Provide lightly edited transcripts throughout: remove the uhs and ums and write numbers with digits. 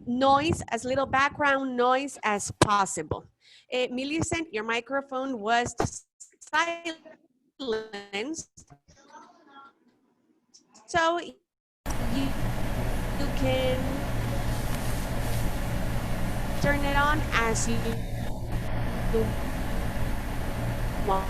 noise, as little background noise as possible. Millicent, your microphone was silenced, so you can turn it on as you want.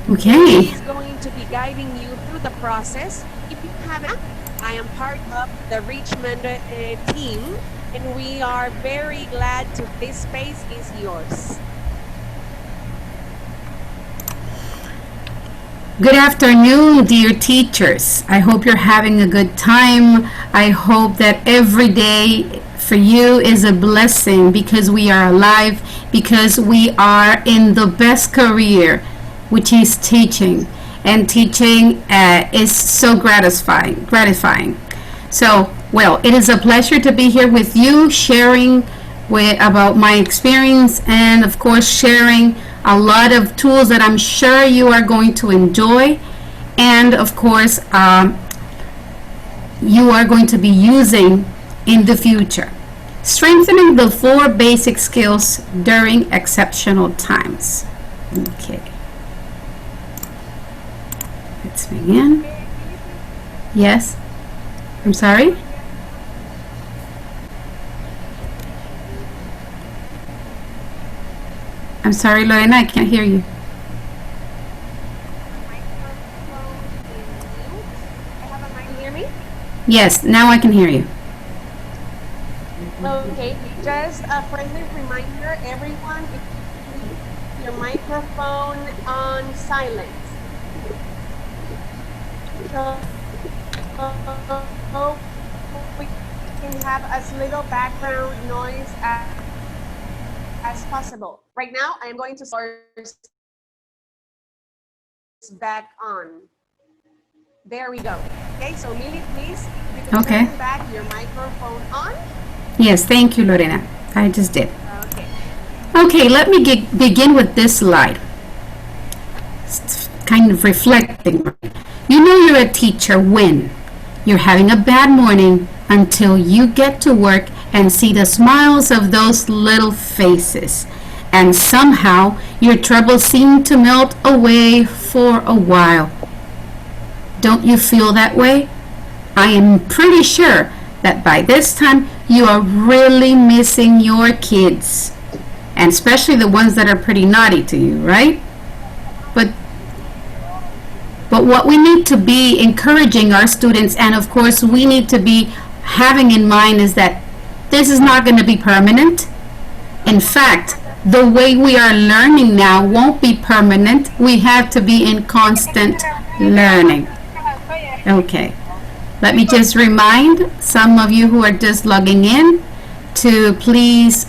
Okay. He's going to be guiding you through the process. If you haven't, I am part of the Richmond team, and we are very glad to this space is yours. Good afternoon, dear teachers. I hope you're having a good time. I hope that every day for you is a blessing because we are alive, because we are in the best career, which is teaching. And teaching is so gratifying. So, well, it is a pleasure to be here with you, sharing about my experience, and of course sharing a lot of tools that I'm sure you are going to enjoy, and of course you are going to be using in the future. Strengthening the 4 basic skills during exceptional times. Okay. Let's begin. Yes? I'm sorry? I'm sorry, Lorena, I can't hear you. Can you hear me? Yes, now I can hear you. Okay, just a friendly reminder, everyone, keep your microphone on silent. So we can have as little background noise as possible. Right now, I am going to source back on. There we go. Okay, so Millie, please, you can turn back your microphone on. Yes, thank you, Lorena. I just did. Okay. Okay, let me begin with this slide. It's kind of reflecting. You know you're a teacher when you're having a bad morning until you get to work and see the smiles of those little faces. And somehow your troubles seem to melt away for a while. Don't you feel that way? I am pretty sure that by this time you are really missing your kids. And especially the ones that are pretty naughty to you, right? But what we need to be encouraging our students, and of course we need to be having in mind, is that this is not going to be permanent. In fact, the way we are learning now won't be permanent. We have to be in constant learning. Okay. Let me just remind some of you who are just logging in to please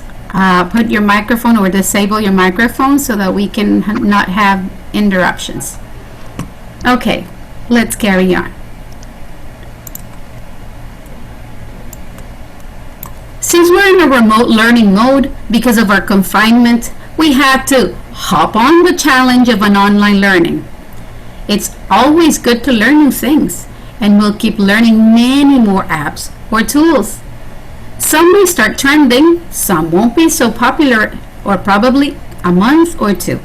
put your microphone or disable your microphone so that we can not have interruptions. Okay, let's carry on. Since we're in a remote learning mode because of our confinement, we had to hop on the challenge of an online learning. It's always good to learn new things, and we'll keep learning many more apps or tools. Some may start trending, some won't be so popular, or probably a month or 2.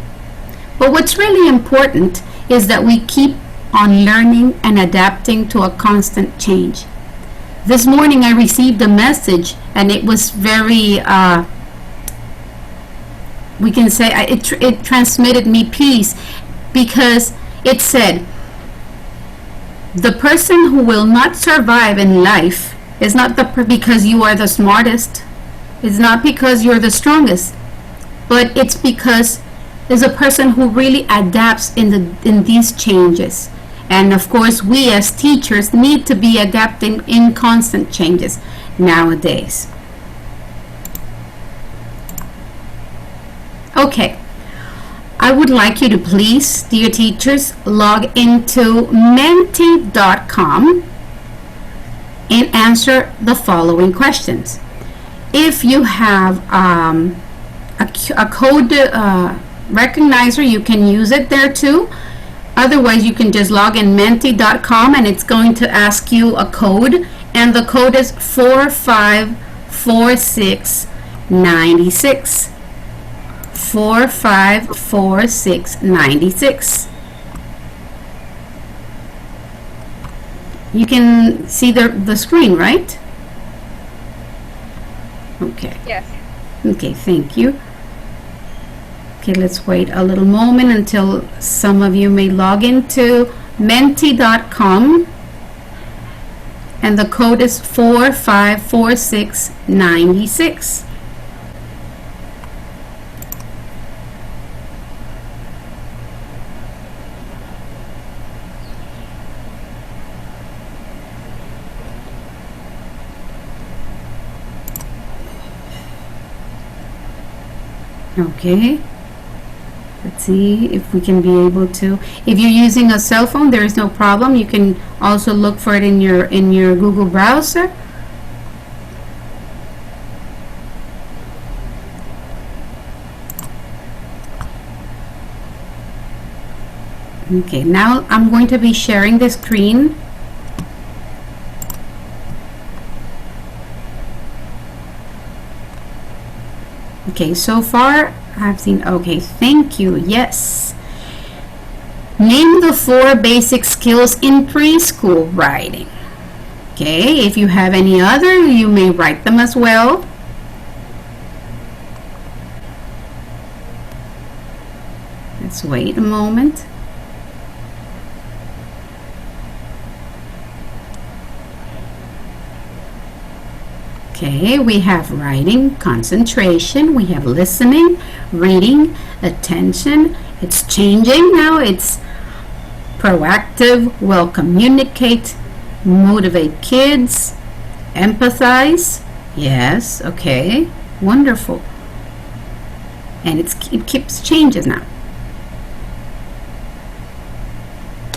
But what's really important is that we keep on learning and adapting to a constant change. This morning I received a message, and it was very, we can say, it transmitted me peace, because it said, the person who will not survive in life is not because you are the smartest, it's not because you're the strongest, but it's because there's a person who really adapts in these changes. And of course, we as teachers need to be adapting in constant changes nowadays. Okay, I would like you to please, dear teachers, log into menti.com and answer the following questions. If you have a code recognizer, you can use it there too. Otherwise, you can just log in menti.com and it's going to ask you a code, and the code is 454696. 454696. You can see the screen, right? Okay. Yes. Okay, thank you. Okay, let's wait a little moment until some of you may log into menti.com, and the code is 454696. Okay, let's see if we can be able to. If you're using a cell phone, there is no problem. You can also look for it in your Google browser. Okay, now I'm going to be sharing the screen. Okay, so far I've seen, okay, thank you, yes. Name the 4 basic skills in preschool writing. Okay, if you have any other, you may write them as well. Let's wait a moment. Okay, we have writing, concentration, we have listening, reading, attention. It's changing now. It's proactive, well communicate, motivate kids, empathize. Yes, okay, wonderful. And it keeps changing now.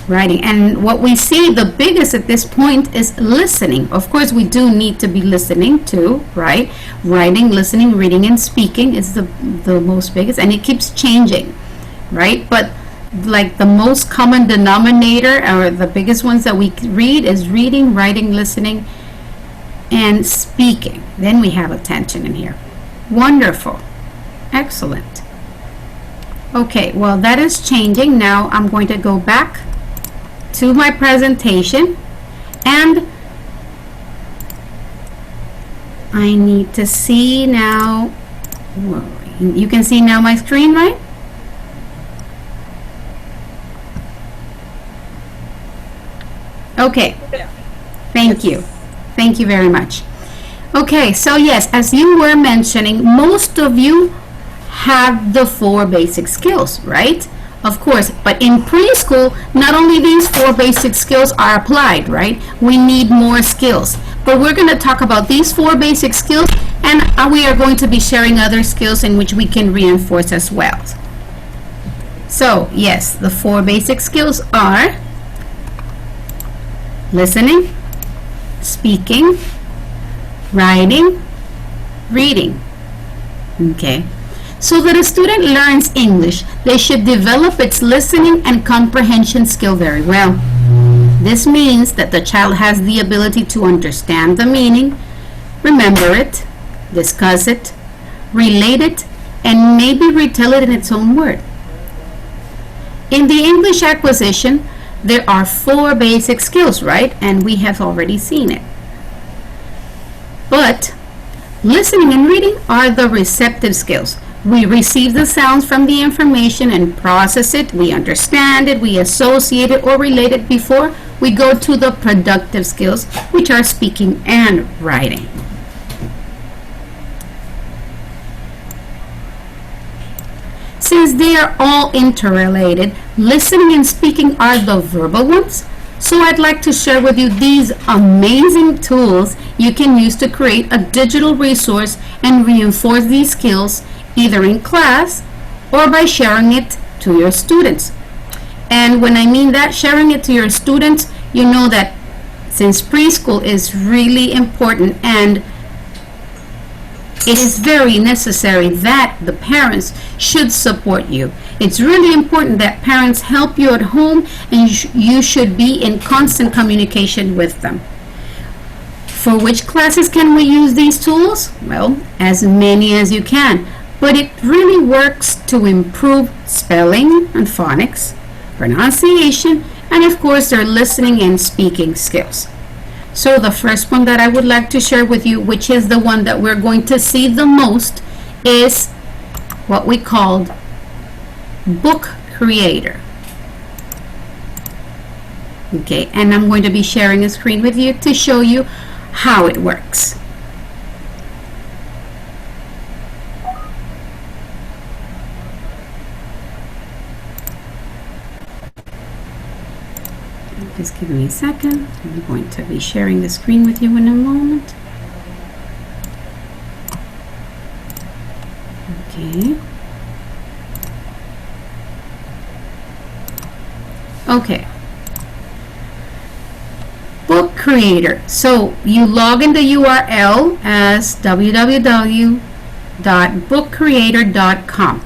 Writing, and what we see the biggest at this point is listening. Of course, we do need to be listening too, right? Writing, listening, reading, and speaking is the most biggest, and it keeps changing, right? But like the most common denominator, or the biggest ones that we read, is reading, writing, listening, and speaking. Then we have attention in here. Wonderful, excellent. Okay, well, that is changing. Now I'm going to go back to my presentation, and I need to see now. You can see now my screen, right? Okay, thank you. Thank you very much. Okay, so yes, as you were mentioning, most of you have the 4 basic skills, right? Of course, but in preschool, not only these 4 basic skills are applied, right? We need more skills. But we're going to talk about these 4 basic skills, and we are going to be sharing other skills in which we can reinforce as well. So, yes, the 4 basic skills are listening, speaking, writing, reading. Okay. So that a student learns English, they should develop its listening and comprehension skill very well. This means that the child has the ability to understand the meaning, remember it, discuss it, relate it, and maybe retell it in its own word. In the English acquisition, there are 4 basic skills, right? And we have already seen it. But listening and reading are the receptive skills. We receive the sounds from the information and process it. We understand it, we associate it or relate it before we go to the productive skills, which are speaking and writing. Since they are all interrelated, listening and speaking are the verbal ones. So I'd like to share with you these amazing tools you can use to create a digital resource and reinforce these skills either in class or by sharing it to your students. And when I mean that, sharing it to your students, you know that since preschool is really important and it is very necessary that the parents should support you. It's really important that parents help you at home, and you should be in constant communication with them. For which classes can we use these tools? Well, as many as you can. But it really works to improve spelling and phonics, pronunciation, and of course their listening and speaking skills. So the first one that I would like to share with you, which is the one that we're going to see the most, is what we called Book Creator. Okay, and I'm going to be sharing a screen with you to show you how it works. Just give me a second. I'm going to be sharing the screen with you in a moment. Okay. Okay. Book Creator. So you log in the URL as www.bookcreator.com.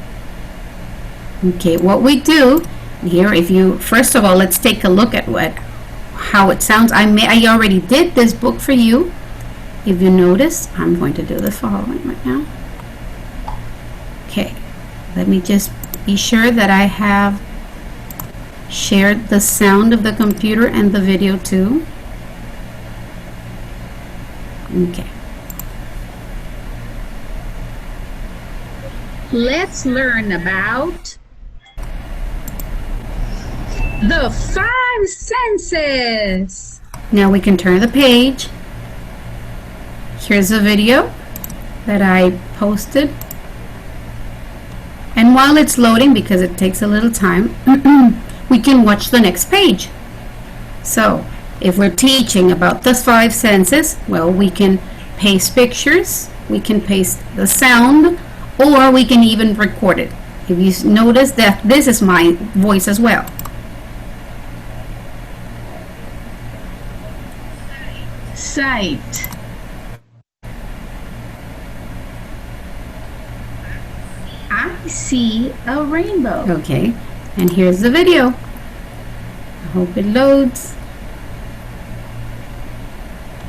Okay, what we do here, if you first of all, let's take a look at how it sounds. I already did this book for you. If you notice, I'm going to do the following right now. Okay, let me just be sure that I have shared the sound of the computer and the video too. Okay. Let's learn about the 5 senses. Now we can turn the page. Here's a video that I posted. And while it's loading, because it takes a little time, we can watch the next page. So, if we're teaching about the 5 senses, well, we can paste pictures, we can paste the sound, or we can even record it. If you notice that this is my voice as well. Sight. I see a rainbow. Okay, and here's the video. I hope it loads.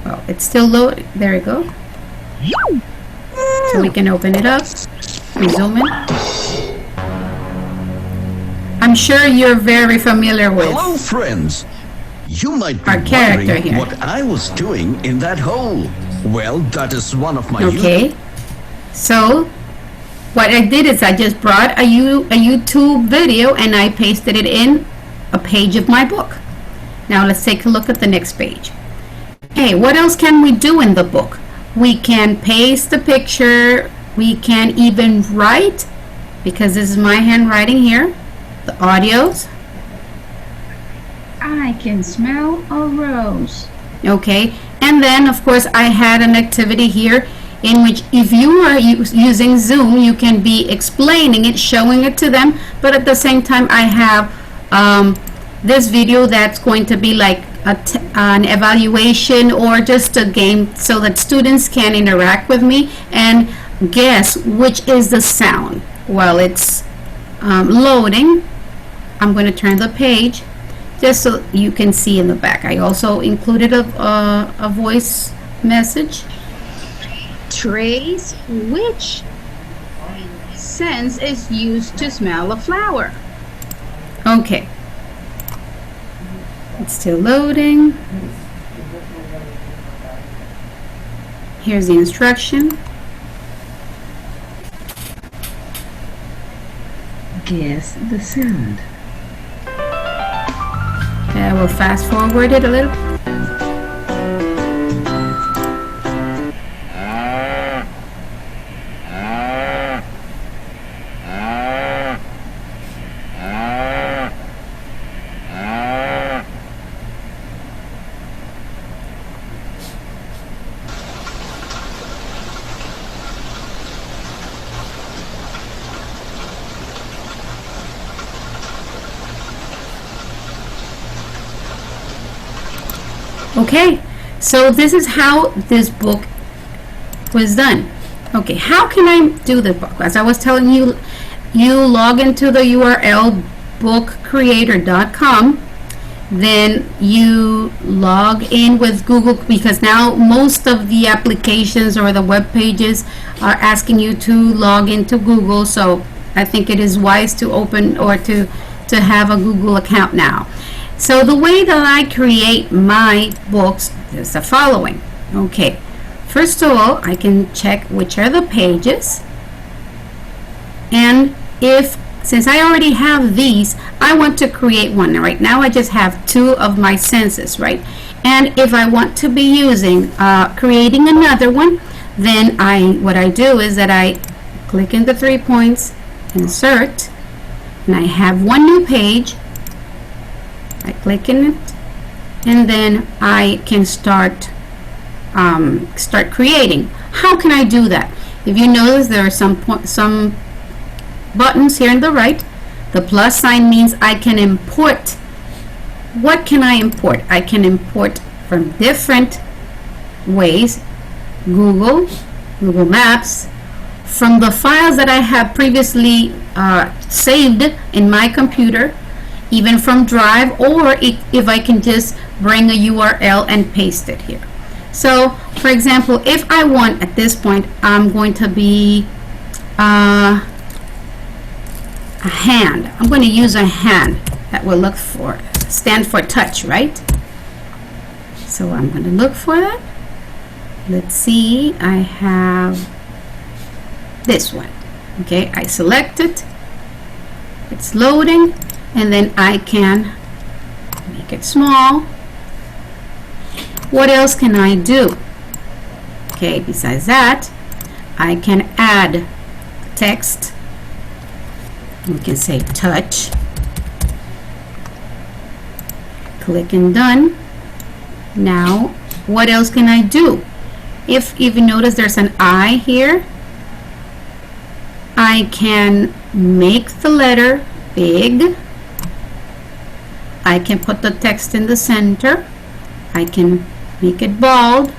Well, it's still loading. There we go. So we can open it up. We zoom in. I'm sure you're very familiar with. Hello, friends. You might be Our character wondering here. what I was doing in that hole. Well, that is one of my Okay, so what I did is I just brought a YouTube video and I pasted it in a page of my book. Now let's take a look at the next page. Okay, what else can we do in the book? We can paste the picture, we can even write, because this is my handwriting here, the audios. I can smell a rose. Okay, and then of course I had an activity here in which if you are using Zoom, you can be explaining it, showing it to them, but at the same time I have this video that's going to be like an evaluation or just a game so that students can interact with me and guess which is the sound. While it's loading, I'm going to turn the page just so you can see in the back. I also included a voice message. Trace which sense is used to smell a flower. Okay. It's still loading. Here's the instruction. Guess the sound. I will fast forward it a little. Okay, so this is how this book was done. Okay, how can I do this? As I was telling you, you log into the URL bookcreator.com, then you log in with Google, because now most of the applications or the web pages are asking you to log into Google, so I think it is wise to open or to have a Google account now. So the way that I create my books is the following. Okay, first of all, I can check which are the pages, and since I already have these, I want to create one. Right now I just have 2 of my census, right? And if I want to be using creating another one, then what I do is that I click in the 3 points, insert, and I have one new page. I click in it, and then I can start creating. How can I do that? If you notice, there are some buttons here on the right. The plus sign means I can import. What can I import? I can import from different ways. Google Maps, from the files that I have previously saved in my computer, even from Drive, or if I can just bring a URL and paste it here. So, for example, if I want, at this point, I'm going to be a hand. I'm going to use a hand that will stand for touch, right? So I'm going to look for that. Let's see, I have this one. Okay, I select it. It's loading, and then I can make it small. What else can I do? Okay, besides that, I can add text. We can say touch. Click and done. Now, what else can I do? If you notice there's an I here, I can make the letter big. I can put the text in the center. I can make it bold.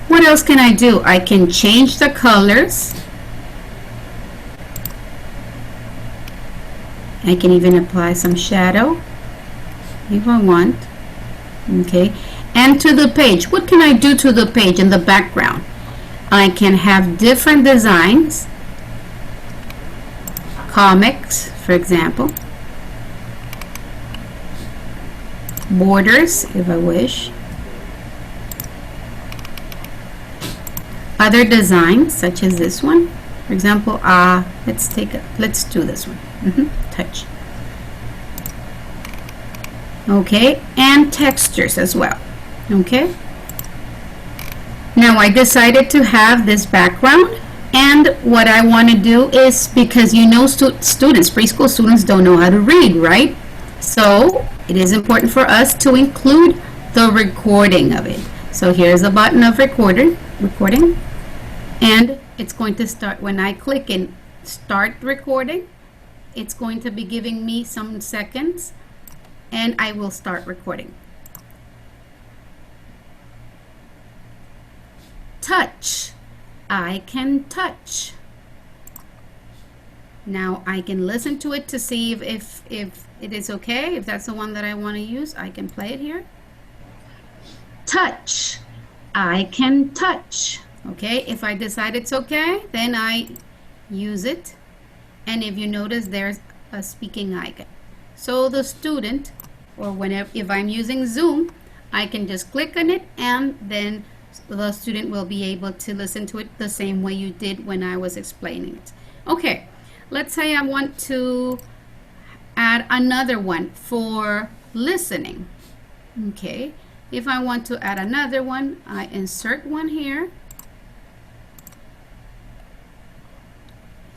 What else can I do? I can change the colors. I can even apply some shadow if I want. Okay, and to the page, what can I do to the page in the background? I can have different designs, comics, for example, borders if I wish, other designs such as this one. For example, let's do this one. Touch. Okay, and textures as well. Okay. Now I decided to have this background, and what I want to do is, because you know students, preschool students don't know how to read, right? So it is important for us to include the recording of it. So here's a button of recording, and it's going to start when I click in start recording. It's going to be giving me some seconds, and I will start recording. Touch. I can touch. Now I can listen to it to see if it is okay. If that's the one that I want to use, I can play it here. Touch. I can touch. Okay, if I decide it's okay, then I use it. And if you notice, there's a speaking icon. So the student, or if I'm using Zoom, I can just click on it, and then the student will be able to listen to it the same way you did when I was explaining it. Okay, let's say I want to add another one for listening. Okay, if I want to add another one, I insert one here.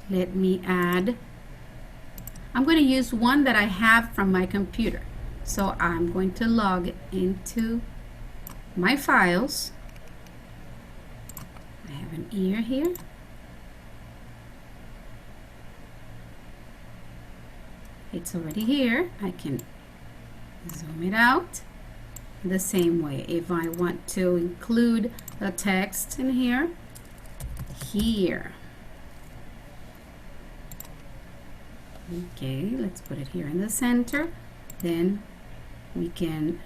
Let me add. I'm going to use one that I have from my computer. So I'm going to log into my files. I have an ear here. It's already here. I can zoom it out, the same way. If I want to include the text in here, here. Okay, let's put it here in the center. Then we can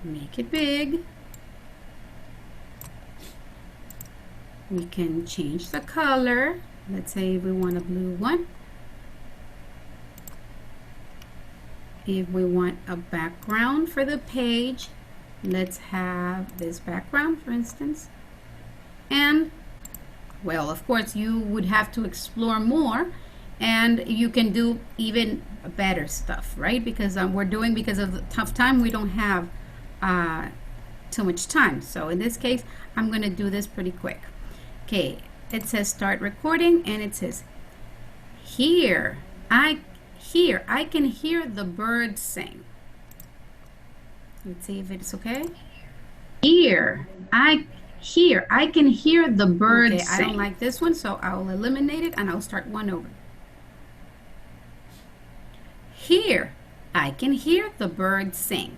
make it big. We can change the color. Let's say we want a blue one. If we want a background for the page, let's have this background, for instance. And, well, of course, you would have to explore more, and you can do even better stuff, right? Because because of the tough time, we don't have too much time. So in this case, I'm going to do this pretty quick. Okay, it says start recording, and it says here I can hear the birds sing. Let's see if it's okay. Here I can hear the birds sing. I don't like this one, so I'll eliminate it and I'll start one over. Here I can hear the birds sing.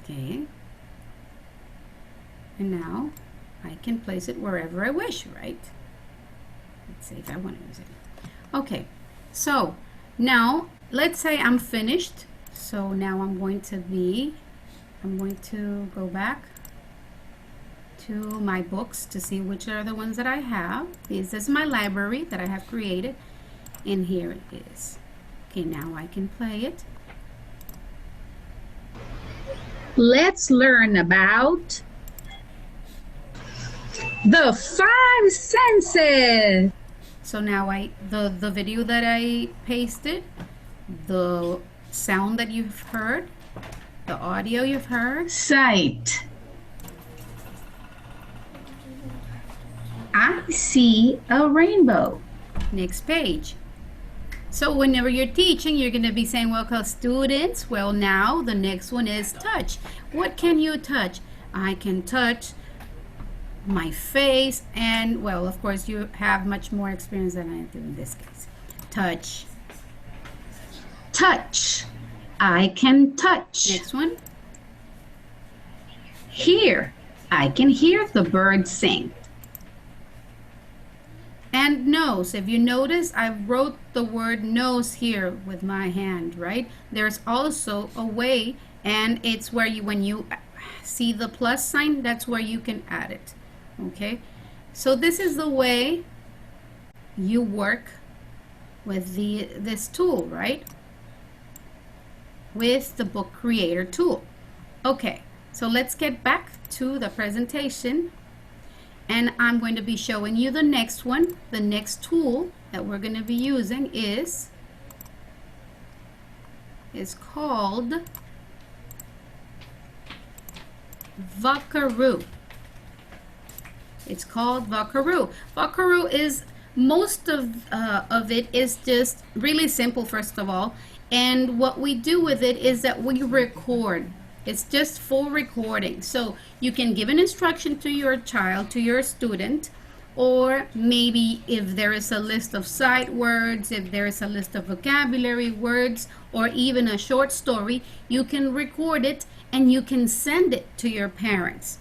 Okay. And now I can place it wherever I wish, right? Let's see if I want to use it. Okay, so now let's say I'm finished. So now I'm going to go back to my books to see which are the ones that I have. This is my library that I have created, and here it is. Okay, now I can play it. Let's learn about the 5 senses. So now the video that I pasted, the sound that you've heard, the audio you've heard. Sight. I see a rainbow. Next page. So whenever you're teaching, you're going to be saying, well, students, well, now the next one is touch. What can you touch? I can touch my face, and, well, of course, you have much more experience than I do in this case. Touch. Touch. I can touch. Next one. Hear. I can hear the birds sing. And nose. If you notice, I wrote the word nose here with my hand, right? There's also a way, and it's where when you see the plus sign, that's where you can add it. Okay, so this is the way you work with this tool, right? With the book creator tool. Okay, so let's get back to the presentation, and I'm going to be showing you the next one. The next tool that we're going to be using is called Vocaroo. It's called Vocaroo. Vocaroo is, most of it is just really simple, first of all. And what we do with it is that we record. It's just full recording. So you can give an instruction to your child, to your student, or maybe if there is a list of sight words, if there is a list of vocabulary words, or even a short story, you can record it and you can send it to your parents.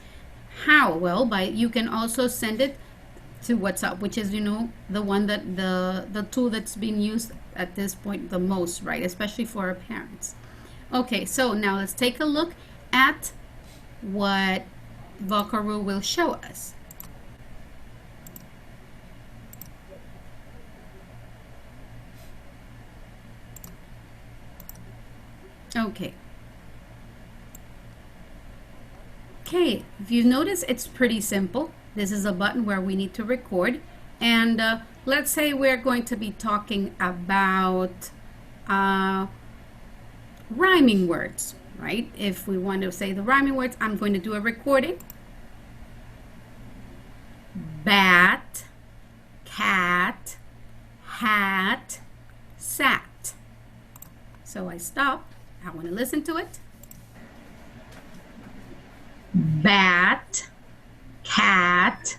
How? Well, you can also send it to WhatsApp, which is, the one that the tool that's being used at this point the most, right? Especially for our parents. Okay, so now let's take a look at what Vocaroo will show us. Okay. Okay, if you notice, it's pretty simple. This is a button where we need to record, and let's say we're going to be talking about rhyming words, right? If we want to say the rhyming words, I'm going to do a recording. Bat, cat, hat, sat. So I stop. I want to listen to it. Bat, cat,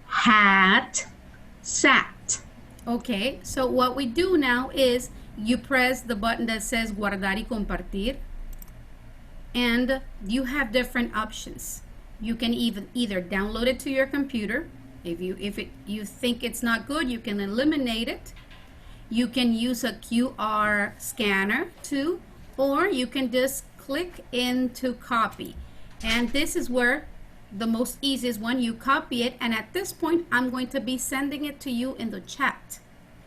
hat, sat. Okay, so what we do now is you press the button that says guardar y compartir, and you have different options. You can either download it to your computer. If you think it's not good, you can eliminate it. You can use a QR scanner too, or you can just click into copy. And this is where the most easiest one, you copy it, and at this point I'm going to be sending it to you in the chat.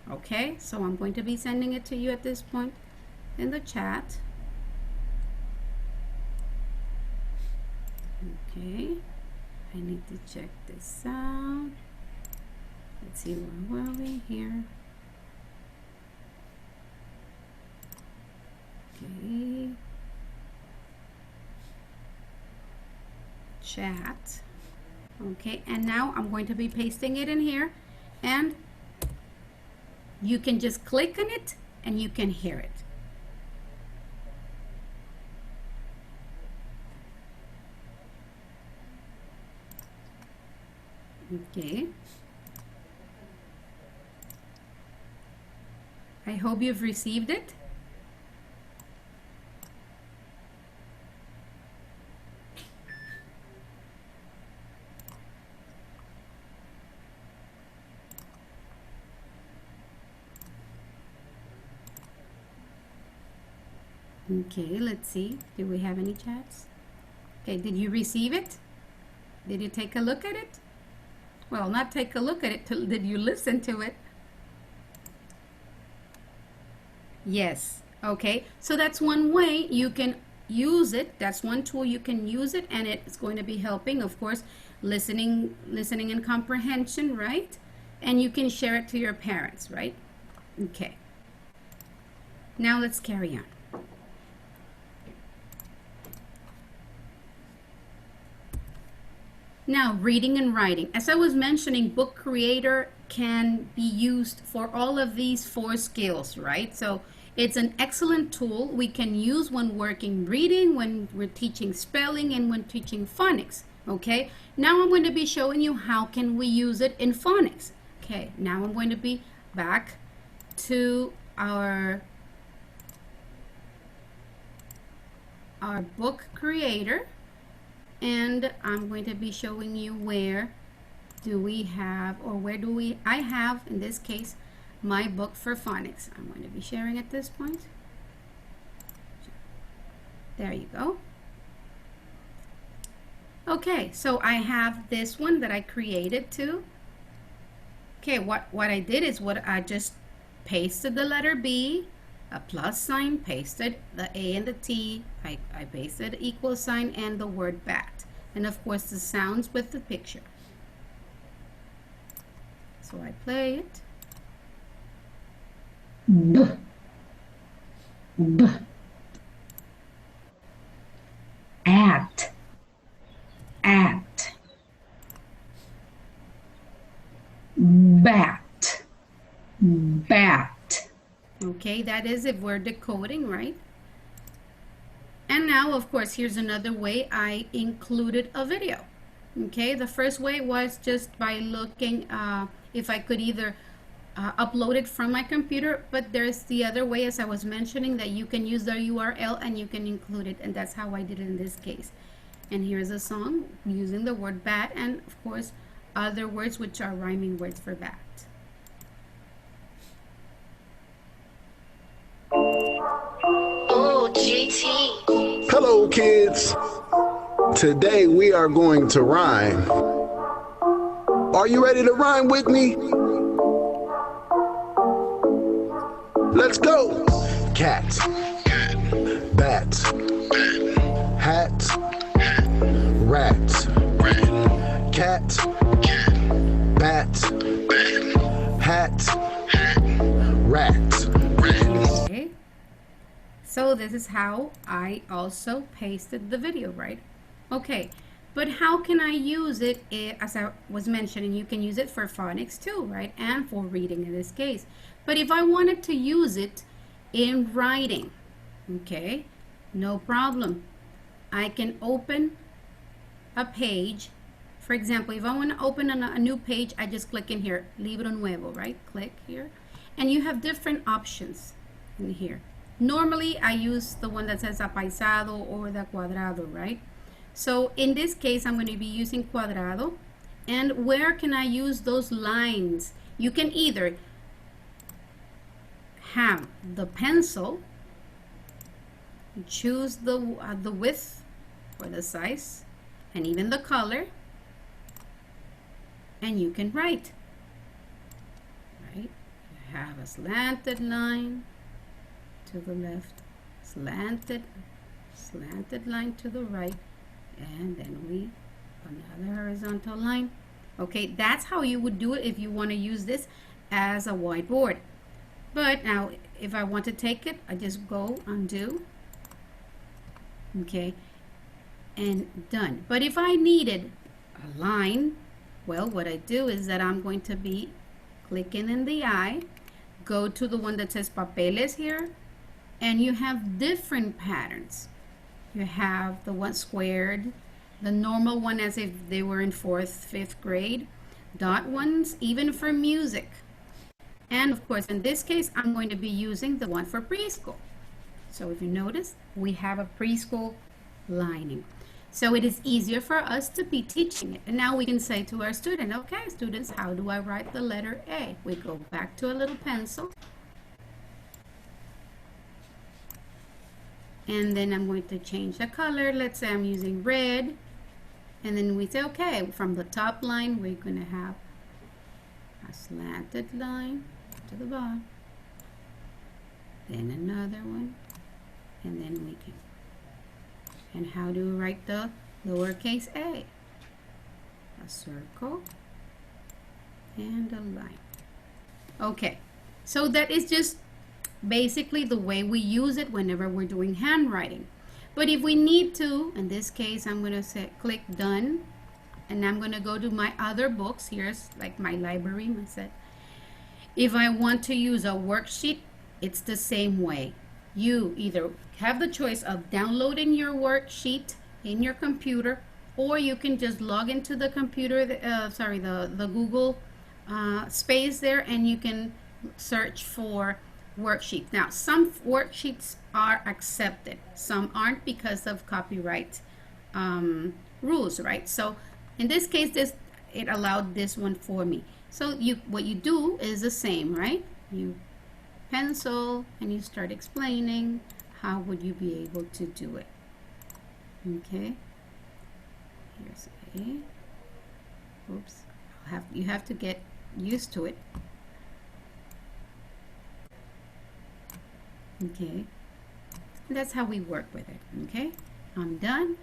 Okay, so I'm going to be sending it to you at this point in the chat. Okay, I need to check this out. Let's see, where were we here? Okay, chat. Okay, and now I'm going to be pasting it in here, and you can just click on it and you can hear it. Okay, I hope you've received it. Okay, let's see. Do we have any chats? Okay, did you receive it? Did you take a look at it? Well, not take a look at it, did you listen to it? Yes. Okay, so that's one way you can use it. That's one tool you can use it, and it's going to be helping, of course, listening and comprehension, right? And you can share it to your parents, right? Okay. Now let's carry on. Now, reading and writing. As I was mentioning, Book Creator can be used for all of these 4 skills, right? So it's an excellent tool we can use when working reading, when we're teaching spelling, and when teaching phonics, okay? Now I'm going to be showing you how can we use it in phonics. Okay, now I'm going to be back to our Book Creator. And I'm going to be showing you where do we have, or where do we, I have, in this case, my book for phonics. I'm going to be sharing at this point. There you go. Okay, so I have this one that I created too. Okay, what I did is I just pasted the letter B, a plus sign, pasted the A and the T, I pasted equal sign, and the word bat, and of course the sounds with the picture. So I play it. B, b, at, bat, bat. Okay, that is if we're decoding, right? And now, of course, here's another way I included a video. Okay, the first way was just by looking if I could either upload it from my computer, but there's the other way, as I was mentioning, that you can use the URL and you can include it, and that's how I did it in this case. And here's a song using the word bat, and of course other words which are rhyming words for bat. Oh, GT. Hello, kids. Today we are going to rhyme. Are you ready to rhyme with me? Let's go. Cat, bat, hat, rat, cat, bat, hat, rat. Okay, so this is how I also pasted the video, right? Okay, but how can I use it? As I was mentioning, you can use it for phonics too, right? And for reading in this case. But if I wanted to use it in writing, okay, no problem. I can open a page. For example, if I want to open a new page, I just click in here, Libro Nuevo, right? Click here. And you have different options. in here. Normally, I use the one that says apaisado or the cuadrado, right? So in this case, I'm going to be using cuadrado. And where can I use those lines? You can either have the pencil, choose the width or the size, and even the color, and you can write. Right? You have a slanted line to the left, slanted line to the right, and then another horizontal line. Okay, that's how you would do it if you want to use this as a whiteboard. But now if I want to take it, I just go undo, okay, and done. But if I needed a line, well, what I do is that I'm going to be clicking in the eye, go to the one that says papeles here, and you have different patterns. You have the one squared, the normal one as if they were in 4th, 5th grade, dot ones, even for music. And of course, in this case, I'm going to be using the one for preschool. So if you notice, we have a preschool lining. So it is easier for us to be teaching it. And now we can say to our student, okay, students, how do I write the letter A? We go back to a little pencil. And then I'm going to change the color. Let's say I'm using red. And then we say, okay, from the top line, we're going to have a slanted line to the bottom. Then another one. And then we can. And how do we write the lowercase a? A circle and a line. Okay, so that is just basically the way we use it whenever we're doing handwriting. But if we need to, in this case, I'm going to click done, and I'm going to go to my other books. Here's like my library, my set. If I want to use a worksheet, it's the same way. You either have the choice of downloading your worksheet in your computer, or you can just log into the computer, the Google space there, and you can search for worksheet. Now, some worksheets are accepted, some aren't because of copyright rules, right? So in this case, it allowed this one for me. So what you do is the same, right? You pencil and you start explaining how would you be able to do it. Okay, here's A. Oops, you have to get used to it. Okay, and that's how we work with it. Okay, I'm done,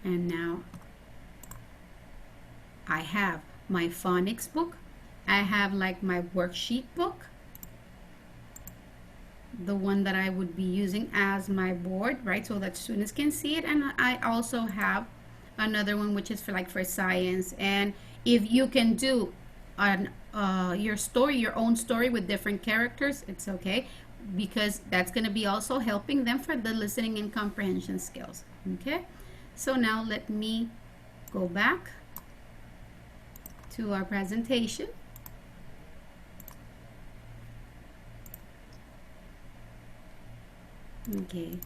and now I have my phonics book. I have like my worksheet book, the one that I would be using as my board, right, so that students can see it. And I also have another one which is for science. And if you can do your own story with different characters, it's okay, because that's going to be also helping them for the listening and comprehension skills. Okay, so now let me go back to our presentation. Okay.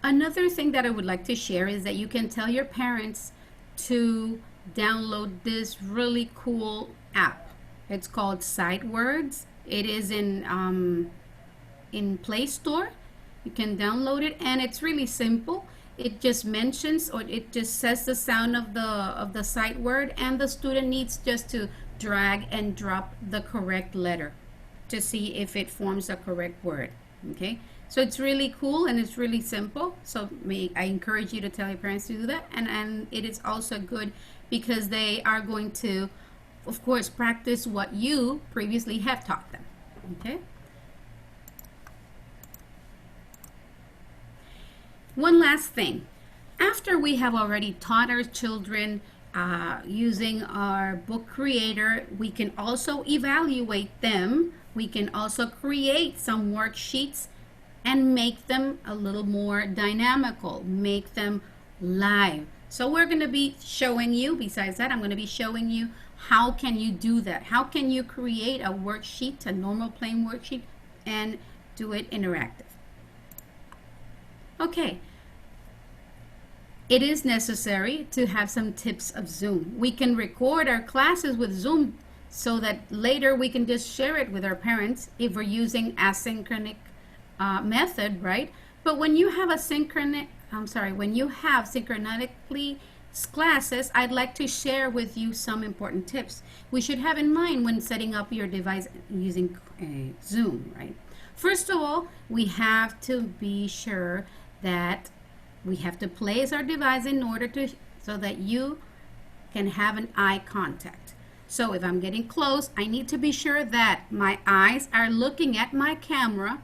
Another thing that I would like to share is that you can tell your parents to download this really cool app. It's called Sight Words. It is in Play Store. You can download it, and it's really simple. It just mentions, or it just says the sound of the sight word, and the student needs just to drag and drop the correct letter to see if it forms a correct word. Okay, so it's really cool and it's really simple. So I encourage you to tell your parents to do that, and it is also good because they are going to, of course, practice what you previously have taught them. Okay. One last thing. After we have already taught our children using our book creator, we can also evaluate them. We can also create some worksheets and make them a little more dynamical, make them live. So we're going to be showing you, besides that, I'm going to be showing you how can you do that? How can you create a worksheet, a normal plain worksheet, and do it interactive? Okay. It is necessary to have some tips of Zoom. We can record our classes with Zoom so that later we can just share it with our parents if we're using asynchronous method, right? But when you have when you have synchronously classes, I'd like to share with you some important tips we should have in mind when setting up your device using Zoom, right? First of all, we have to be sure that we have to place our device in order to so that you can have an eye contact. So if I'm getting close, I need to be sure that my eyes are looking at my camera,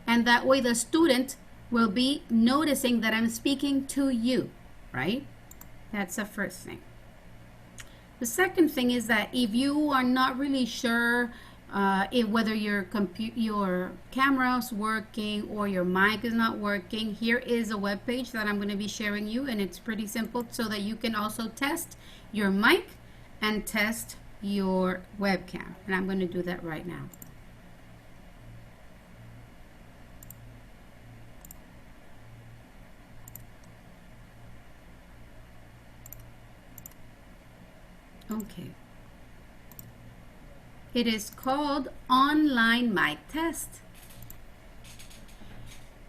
and that way the student will be noticing that I'm speaking to you, right? That's the first thing. The second thing is that if you are not really sure whether your camera is working or your mic is not working, here is a web page that I'm going to be sharing you, and it's pretty simple so that you can also test your mic and test your webcam. And I'm going to do that right now. Okay. It is called online mic test.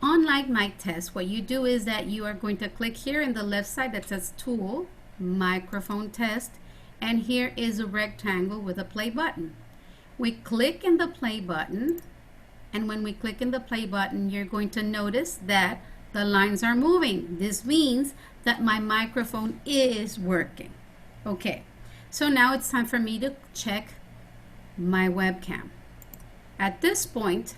Online mic test, what you do is that you are going to click here in the left side that says tool, microphone test, and here is a rectangle with a play button. We click in the play button, and when we click in the play button, you're going to notice that the lines are moving. This means that my microphone is working. Okay, so now it's time for me to check my webcam. At this point,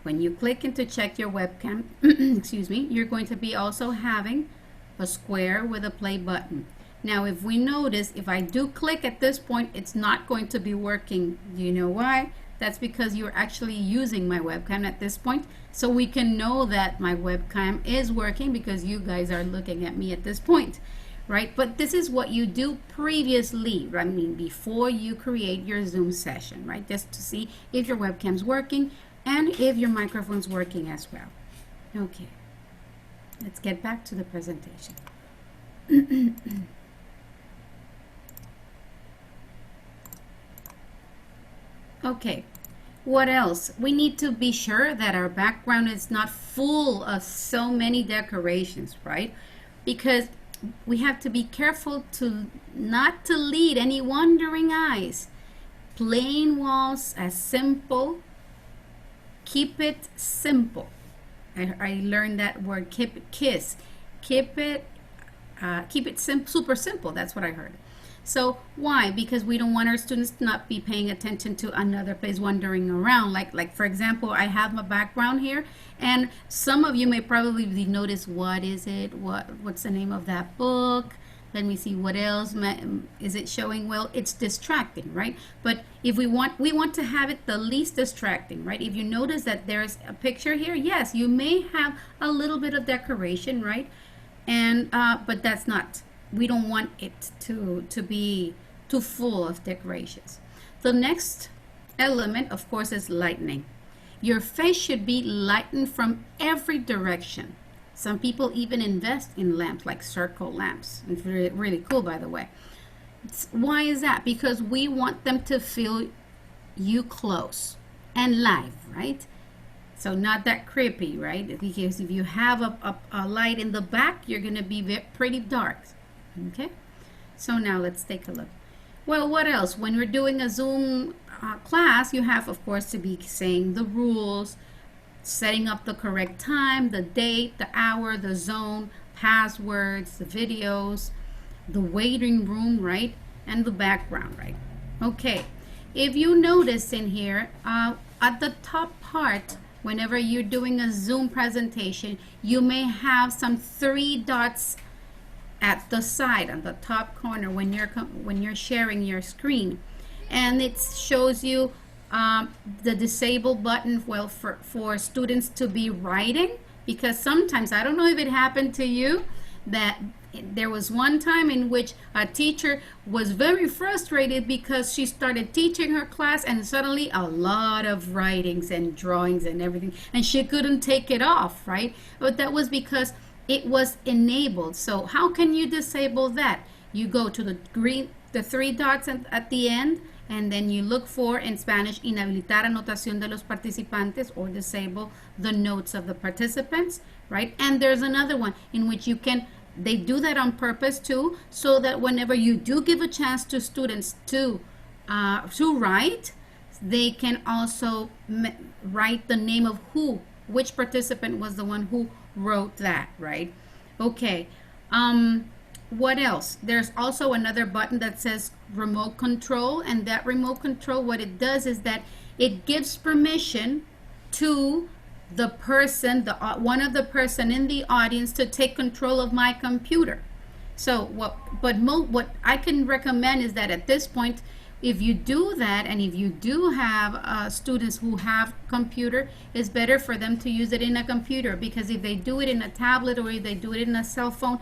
when you click in to check your webcam, excuse me, you're going to be also having a square with a play button. Now, if we notice, if I do click at this point, it's not going to be working. Do you know why? That's because you're actually using my webcam at this point. So we can know that my webcam is working because you guys are looking at me at this point. Right? But this is what you do previously, I mean, before you create your Zoom session, right? Just to see if your webcam's working and if your microphone's working as well. Okay, let's get back to the presentation. Okay, what else? We need to be sure that our background is not full of so many decorations, right? Because we have to be careful not to lead any wandering eyes. Plain walls as simple. Keep it simple. I learned that word, keep it super simple. That's what I heard. So why? Because we don't want our students to not be paying attention to another place wandering around. Like for example, I have my background here, and some of you may probably notice, what is it? What's the name of that book? Let me see, what else is it showing? Well, it's distracting, right? But if we want to have it the least distracting, right? If you notice that there's a picture here, yes, you may have a little bit of decoration, right? And but that's not. We don't want it to be too full of decorations. The next element, of course, is lighting. Your face should be lightened from every direction. Some people even invest in lamps, like circle lamps. It's really, really cool, by the way. Why is that? Because we want them to feel you close and live, right? So not that creepy, right? Because if you have a light in the back, you're going to be pretty dark. Okay, so now let's take a look. Well, what else? When we're doing a Zoom class, you have, of course, to be saying the rules, setting up the correct time, the date, the hour, the zone, passwords, the videos, the waiting room, right? And the background, right? Okay, if you notice in here, at the top part, whenever you're doing a Zoom presentation, you may have some 3 dots at the side on the top corner when you're sharing your screen, and it shows you the disable button, well, for students to be writing, because sometimes, I don't know if it happened to you, that there was one time in which a teacher was very frustrated because she started teaching her class and suddenly a lot of writings and drawings and everything, and she couldn't take it off, right? But that was because it was enabled. So how can you disable that? You go to the three dots at the end, and then you look for, in Spanish, inhabilitar anotación de los participantes, or disable the notes of the participants, right? And there's another one in which you can, they do that on purpose too, so that whenever you do give a chance to students to write, they can also write the name of which participant was the one who wrote that, right? Okay. What else? There's also another button that says remote control, and that remote control, what it does is that it gives permission to the person, one of the person in the audience, to take control of my computer. So what I can recommend is that at this point, if you do that, and if you do have students who have computer, it's better for them to use it in a computer, because if they do it in a tablet or if they do it in a cell phone,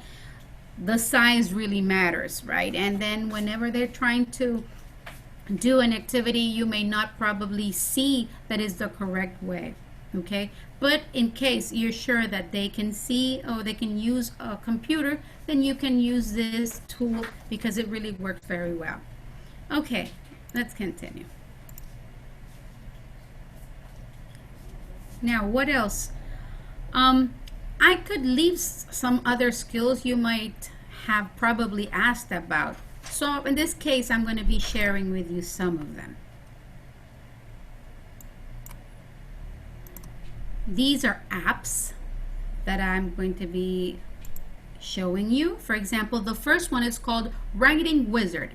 the size really matters, right? And then whenever they're trying to do an activity, you may not probably see that is the correct way, okay? But in case you're sure that they can see or they can use a computer, then you can use this tool because it really works very well. Okay, let's continue. Now, what else? I could leave some other skills you might have probably asked about. So in this case, I'm going to be sharing with you some of them. These are apps that I'm going to be showing you. For example, the first one is called Writing Wizard.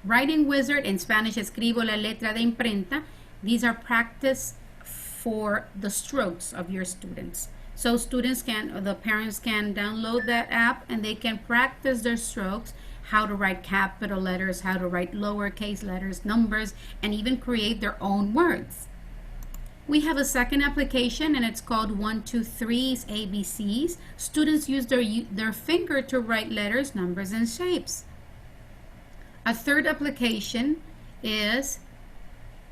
Writing Wizard, in Spanish, escribo la letra de imprenta. These are practice for the strokes of your students. So the parents can download that app and they can practice their strokes, how to write capital letters, how to write lowercase letters, numbers, and even create their own words. We have a second application, and it's called 1, 2, 3's ABCs. Students use their finger to write letters, numbers, and shapes. A third application is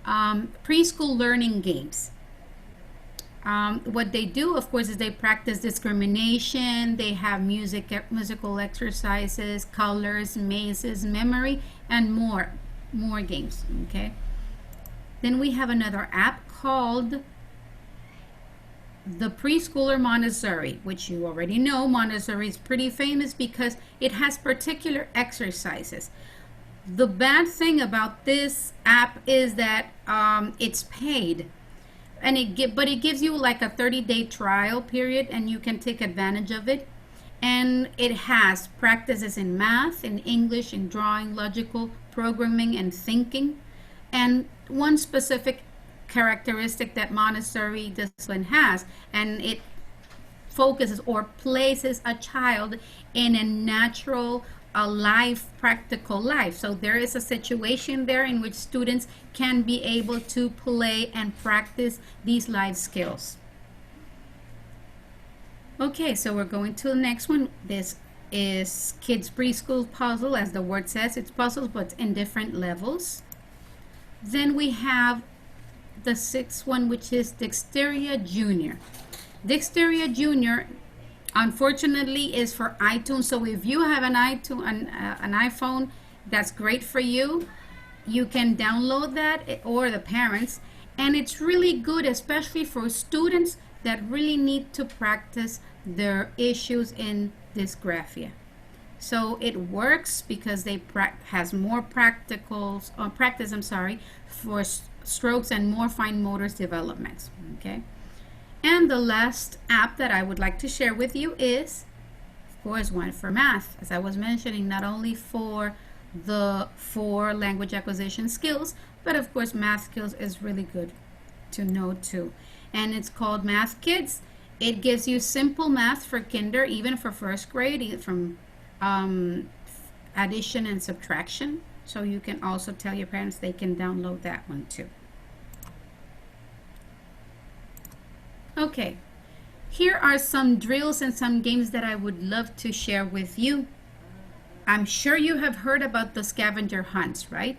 preschool learning games. What they do, of course, is they practice discrimination. They have musical exercises, colors, mazes, memory, and more games. Okay. Then we have another app called the Preschooler Montessori, which you already know. Montessori is pretty famous because it has particular exercises. The bad thing about this app is that it's paid. But it gives you like a 30-day trial period, and you can take advantage of it. And it has practices in math, in English, in drawing, logical, programming, and thinking. And one specific characteristic that Montessori discipline has, and it focuses or places a child in a natural practical life. So there is a situation there in which students can be able to play and practice these life skills. Okay, so we're going to the next one. This is Kids Preschool Puzzle. As the word says, it's puzzles, but in different levels. Then we have the sixth one, which is Dexteria Junior. Dexteria Junior, unfortunately, is for iTunes. So if you have an iPhone, that's great for you. You can download that, or the parents, and it's really good, especially for students that really need to practice their issues in dysgraphia. So it works because they has more practice, for strokes and more fine motor developments. Okay. And the last app that I would like to share with you is, of course, one for math. As I was mentioning, not only for the 4 language acquisition skills, but of course math skills is really good to know too. And it's called Math Kids. It gives you simple math for kinder, even for first grade, from addition and subtraction. So you can also tell your parents they can download that one too. Okay, Here are some drills and some games that I would love to share with you. I'm sure you have heard about the scavenger hunts, right?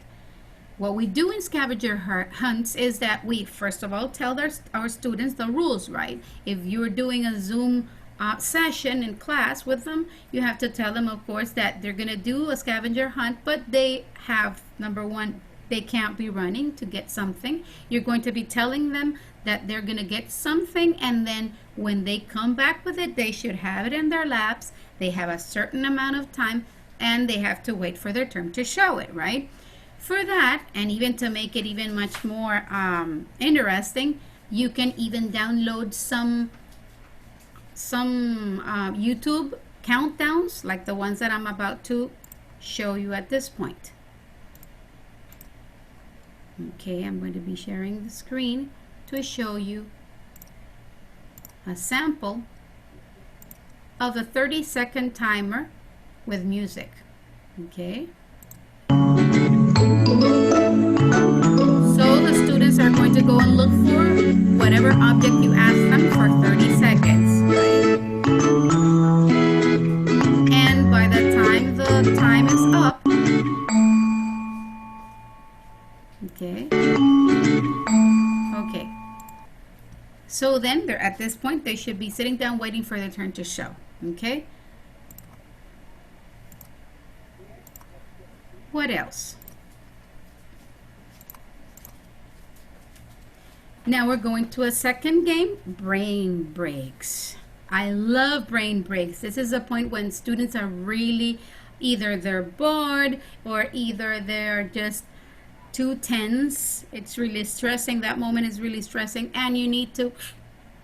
What we do in scavenger hunts is that we, first of all, tell our students the rules, right? If you're doing a Zoom session in class with them, you have to tell them, of course, that they're going to do a scavenger hunt, but they have, number one, they can't be running to get something. You're going to be telling them that they're going to get something, and then when they come back with it, they should have it in their laps. They have a certain amount of time, and they have to wait for their turn to show it, right? For that, and even to make it even much more interesting, you can even download some YouTube countdowns like the ones that I'm about to show you at this point. Okay, I'm going to be sharing the screen to show you a sample of a 30-second timer with music. Okay. So the students are going to go and look for whatever object you ask them for 30 seconds, right? And by the time the time is up, okay. Okay. So then they're at this point, they should be sitting down waiting for their turn to show, okay? What else? Now we're going to a second game, brain breaks. I love brain breaks. This is a point when students are really, either they're bored or either they're just too tense. It's really stressing. That moment is really stressing, and you need to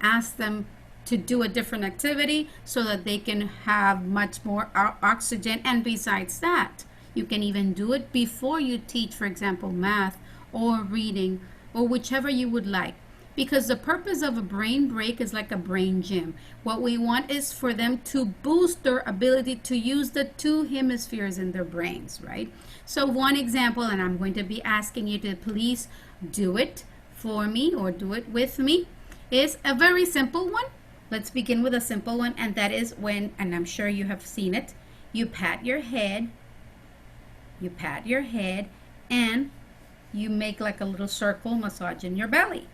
ask them to do a different activity so that they can have much more oxygen. And besides that, you can even do it before you teach, for example, math or reading or whichever you would like. Because the purpose of a brain break is like a brain gym. What we want is for them to boost their ability to use the two hemispheres in their brains, right? So one example, and I'm going to be asking you to please do it for me or do it with me, is a very simple one. Let's begin with a simple one, and that is when, and I'm sure you have seen it, you pat your head, and you make like a little circle massage in your belly.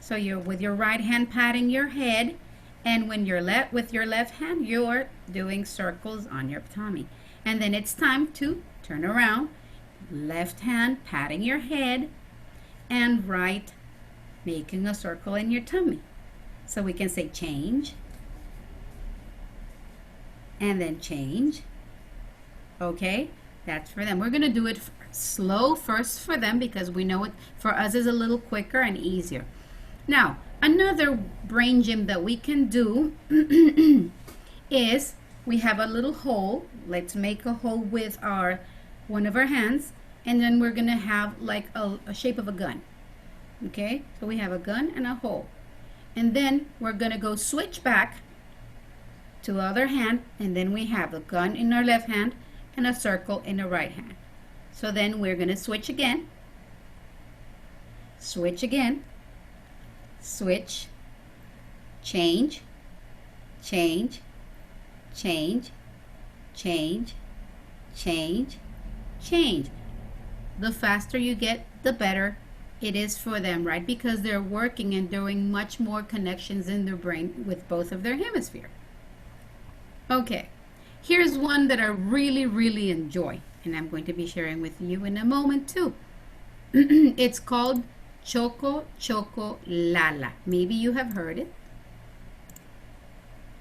So you're with your right hand patting your head, and when you're with your left hand, you're doing circles on your tummy. And then it's time to turn around, left hand patting your head, and right making a circle in your tummy. So we can say change, and then change. Okay, that's for them. We're going to do it slow first for them because we know it for us is a little quicker and easier. Now, another brain gym that we can do is we have a little hole. Let's make a hole with one of our hands, and then we're going to have like a shape of a gun. Okay, so we have a gun and a hole. And then we're going to go switch back to the other hand, and then we have a gun in our left hand and a circle in the right hand. So then we're going to switch again, switch, change, change, change, change, change, change. The faster you get, the better it is for them, right? Because they're working and doing much more connections in their brain with both of their hemispheres. Okay, here's one that I really, really enjoy, and I'm going to be sharing with you in a moment too. It's called Choco Choco Lala. Maybe you have heard it,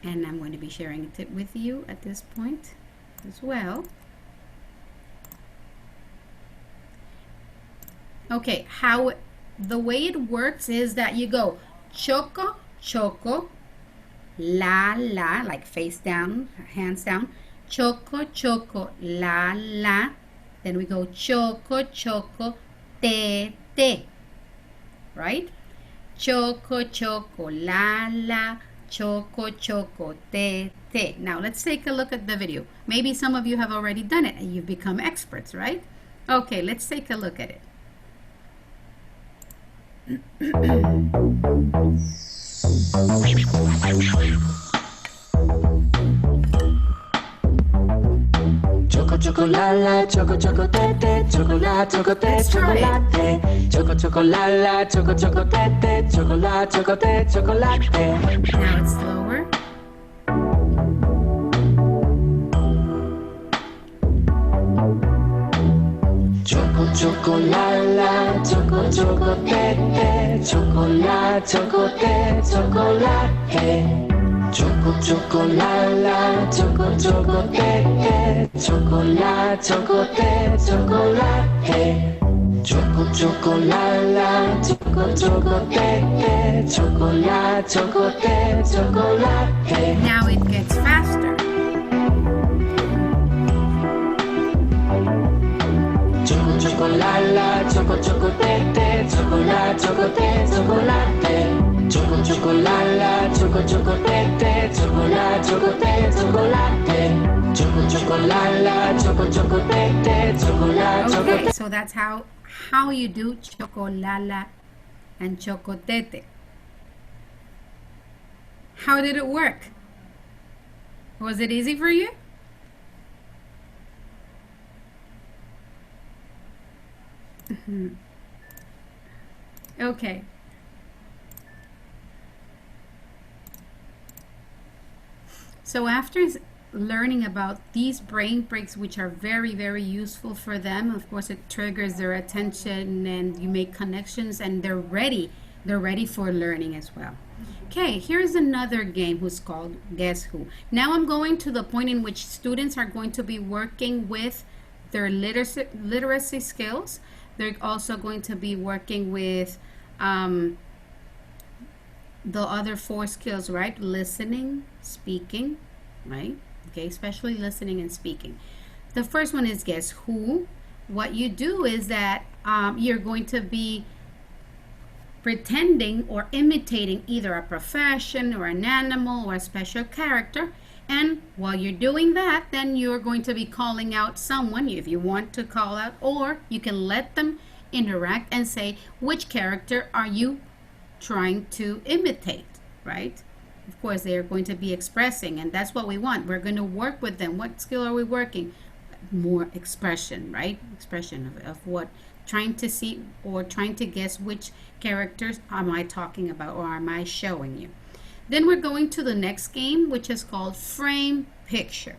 and I'm going to be sharing it with you at this point as well. Okay, the way it works is that you go Choco Choco La La, like face down, hands down, Choco Choco La La. Then we go Choco Choco Te Te, right? Choco Choco La La, Choco Choco Te Te. Now let's take a look at the video. Maybe some of you have already done it and you've become experts, right? Okay, let's take a look at it. Choco chocolala, choco chocotete, chocolate chocolate chocolate, choco chocolala, choco chocotete, chocolate chocolate chocolate. Now it's slower. Choco chocolala, choco chocotete, chocolate chocolate chocolate. Choco chocolala, choco chocotete, chocolate chocolate chocolate. Choco chocolala, choco chocotete, chocolate chocolate chocolate. Now it gets faster. Choco chocolala, choco chocotete, chocolate chocolate chocolate. Choco chocolala, choco chocotete, chocolate chocolate chocolate. Choco chocolala, choco chocotete, chocolate Okay, chocolate. so that's how you do chocolala and chocotete. How did it work? Was it easy for you? Okay. So after learning about these brain breaks, which are very, very useful for them, of course, it triggers their attention and you make connections and they're ready. They're ready for learning as well. Okay, here's another game who's called Guess Who. Now I'm going to the point in which students are going to be working with their literacy skills. They're also going to be working with the other 4 skills, right? Listening, speaking, right? Okay, especially listening and speaking. The first one is Guess Who. What you do is that you're going to be pretending or imitating either a profession or an animal or a special character. And while you're doing that, then you're going to be calling out someone if you want to call out, or you can let them interact and say, which character are you trying to imitate, right? Of course, they are going to be expressing, and that's what we want. We're going to work with them. What skill are we working? More expression, right? Expression of what, trying to see or trying to guess which characters am I talking about or am I showing you. Then we're going to the next game, which is called Frame Picture.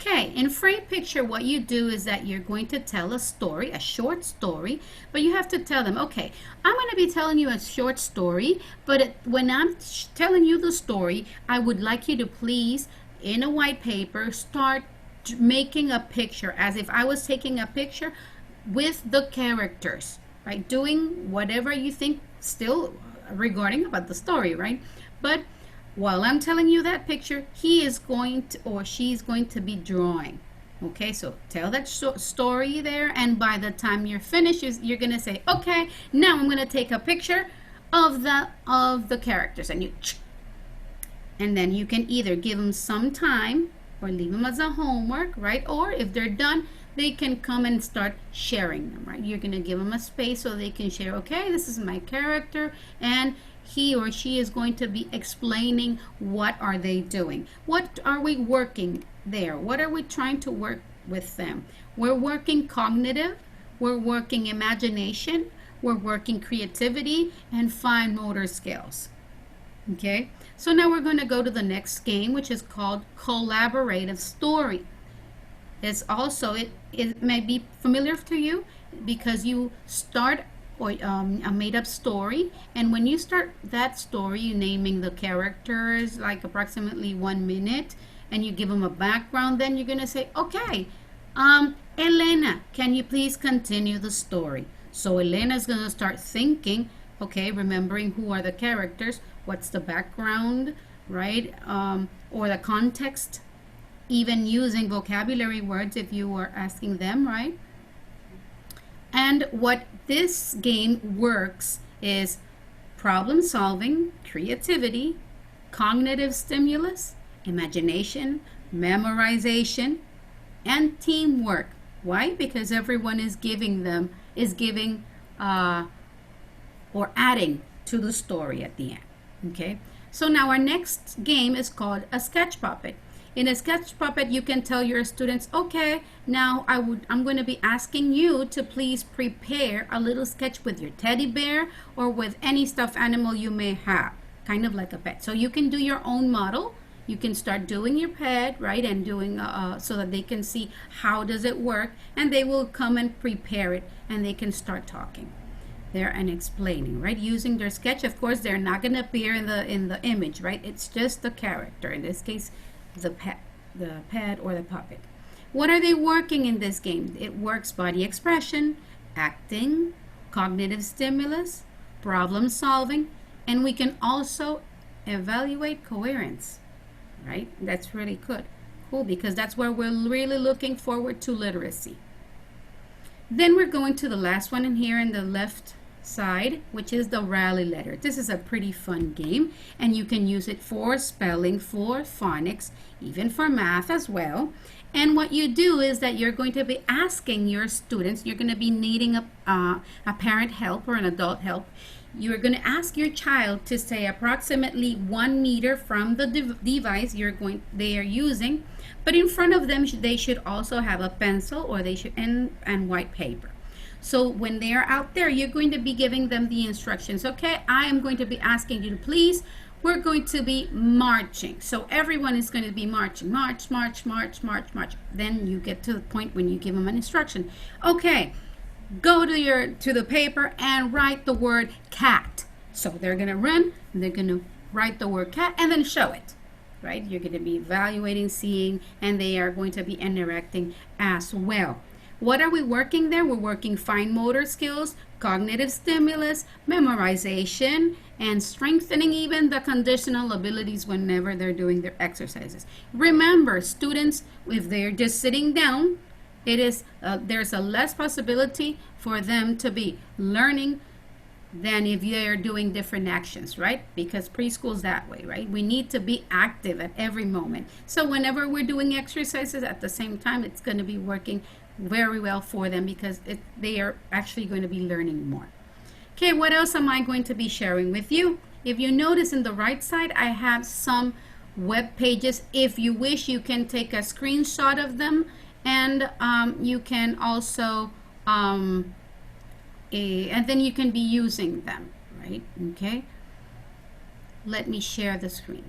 Okay, in Frame Picture, what you do is that you're going to tell a story, a short story, but you have to tell them, okay, I'm going to be telling you a short story, but when I'm telling you the story, I would like you to please, in a white paper, start making a picture, as if I was taking a picture with the characters, right? Doing whatever you think still regarding about the story, right? But while I'm telling you that picture, he is going to or she's going to be drawing. Okay, so tell that story there, and by the time you're finished, you're gonna say, okay, now I'm gonna take a picture of the characters, and then you can either give them some time or leave them as a homework, right? Or if they're done, they can come and start sharing them, right? You're gonna give them a space so they can share, okay, this is my character, and he or she is going to be explaining what are they doing, what are we working there, what are we trying to work with them. We're working cognitive, we're working imagination, we're working creativity and fine motor skills. Okay, so now we're going to go to the next game, which is called Collaborative Story. It's also, it may be familiar to you because you start or a made-up story, and when you start that story, you naming the characters like approximately 1 minute, and you give them a background, then you're gonna say, okay, Elena, can you please continue the story? So Elena's gonna start thinking, okay, remembering who are the characters, what's the background, right, or the context, even using vocabulary words if you are asking them, right? And what this game works is problem solving, creativity, cognitive stimulus, imagination, memorization, and teamwork. Why? Because everyone is giving or adding to the story at the end. Okay, so now our next game is called a sketch puppet. In a sketch puppet, you can tell your students, okay, now I'm going to be asking you to please prepare a little sketch with your teddy bear or with any stuffed animal you may have, kind of like a pet. So you can do your own model. You can start doing your pet, right, and doing so that they can see how does it work, and they will come and prepare it, and they can start talking there and explaining, right, using their sketch. Of course, they're not going to appear in the image, right? It's just the character. In this case, the pet or the puppet. What are they working in this game? It works body expression, acting, cognitive stimulus, problem solving, and we can also evaluate coherence, right? That's really good. Cool, because that's where we're really looking forward to literacy. Then we're going to the last one in here in the left side, which is the rally letter. This is a pretty fun game, and you can use it for spelling, for phonics, even for math as well. And what you do is that you're going to be asking your students, you're going to be needing a parent help or an adult help. You're going to ask your child to stay approximately 1 meter from the device they are using, but in front of them they should also have a pencil, or they should and white paper. So when they are out there, you're going to be giving them the instructions. Okay, I am going to be asking you to please, we're going to be marching. So everyone is going to be marching. March, march, march, march, march. Then you get to the point when you give them an instruction. Okay, go to the paper and write the word cat. So they're going to run, and they're going to write the word cat and then show it. Right? You're going to be evaluating, seeing, and they are going to be interacting as well. What are we working there? We're working fine motor skills, cognitive stimulus, memorization, and strengthening even the conditional abilities whenever they're doing their exercises. Remember, students, if they're just sitting down, there's a less possibility for them to be learning than if they're doing different actions, right? Because preschool's that way, right? We need to be active at every moment. So whenever we're doing exercises at the same time, it's going to be working very well for them, because they are actually going to be learning more. Okay, what else am I going to be sharing with you? If you notice in the right side, I have some web pages. If you wish, you can take a screenshot of them, and you can also and then you can be using them, right? Okay, let me share the screen.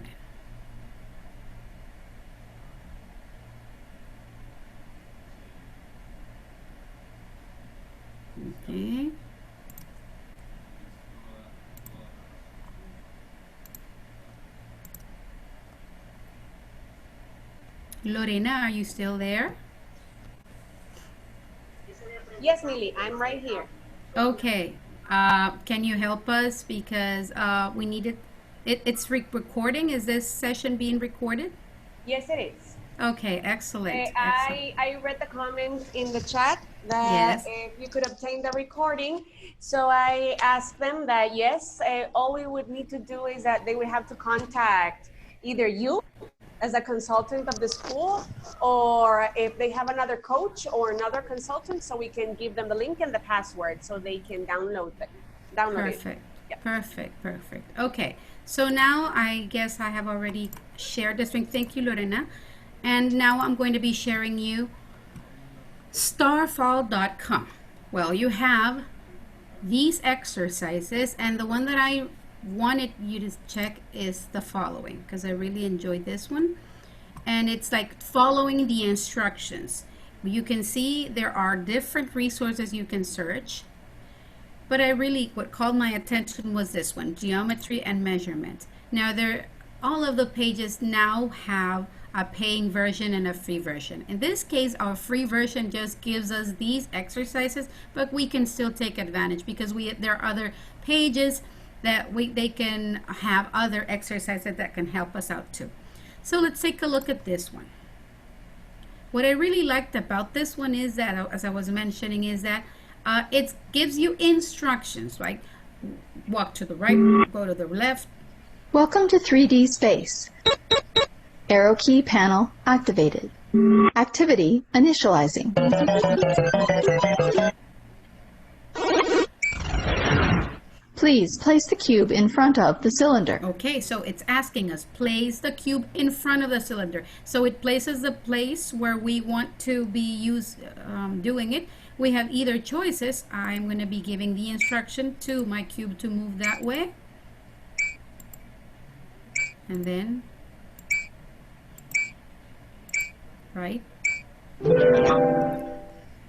Okay. Lorena, are you still there? Yes, Millie, I'm right here. Okay. Can you help us, because we need it? It's recording. Is this session being recorded? Yes, it is. Okay, excellent. I read the comment in the chat that if you could obtain the recording. So I asked them that yes, all we would need to do is that they would have to contact either you as a consultant of the school, or if they have another coach or another consultant, so we can give them the link and the password so they can download it. Perfect. Yep. Perfect. Okay, so now I guess I have already shared this link. Thank you, Lorena. And now I'm going to be sharing you starfall.com. Well, you have these exercises, and the one that I wanted you to check is the following, because I really enjoyed this one, and it's like following the instructions. You can see there are different resources you can search, but what called my attention was this one, geometry and measurement. Now all of the pages now have a paying version and a free version. In this case, our free version just gives us these exercises, but we can still take advantage because there are other pages that they can have other exercises that can help us out too. So let's take a look at this one. What I really liked about this one is that, as I was mentioning, is that it gives you instructions, right? Walk to the right, go to the left. Welcome to 3D Space. Arrow key panel activated. Activity initializing. Please place the cube in front of the cylinder. Okay, so it's asking us, place the cube in front of the cylinder. So it places the place where we want to be doing it. We have either choices. I'm going to be giving the instruction to my cube to move that way. And then, right?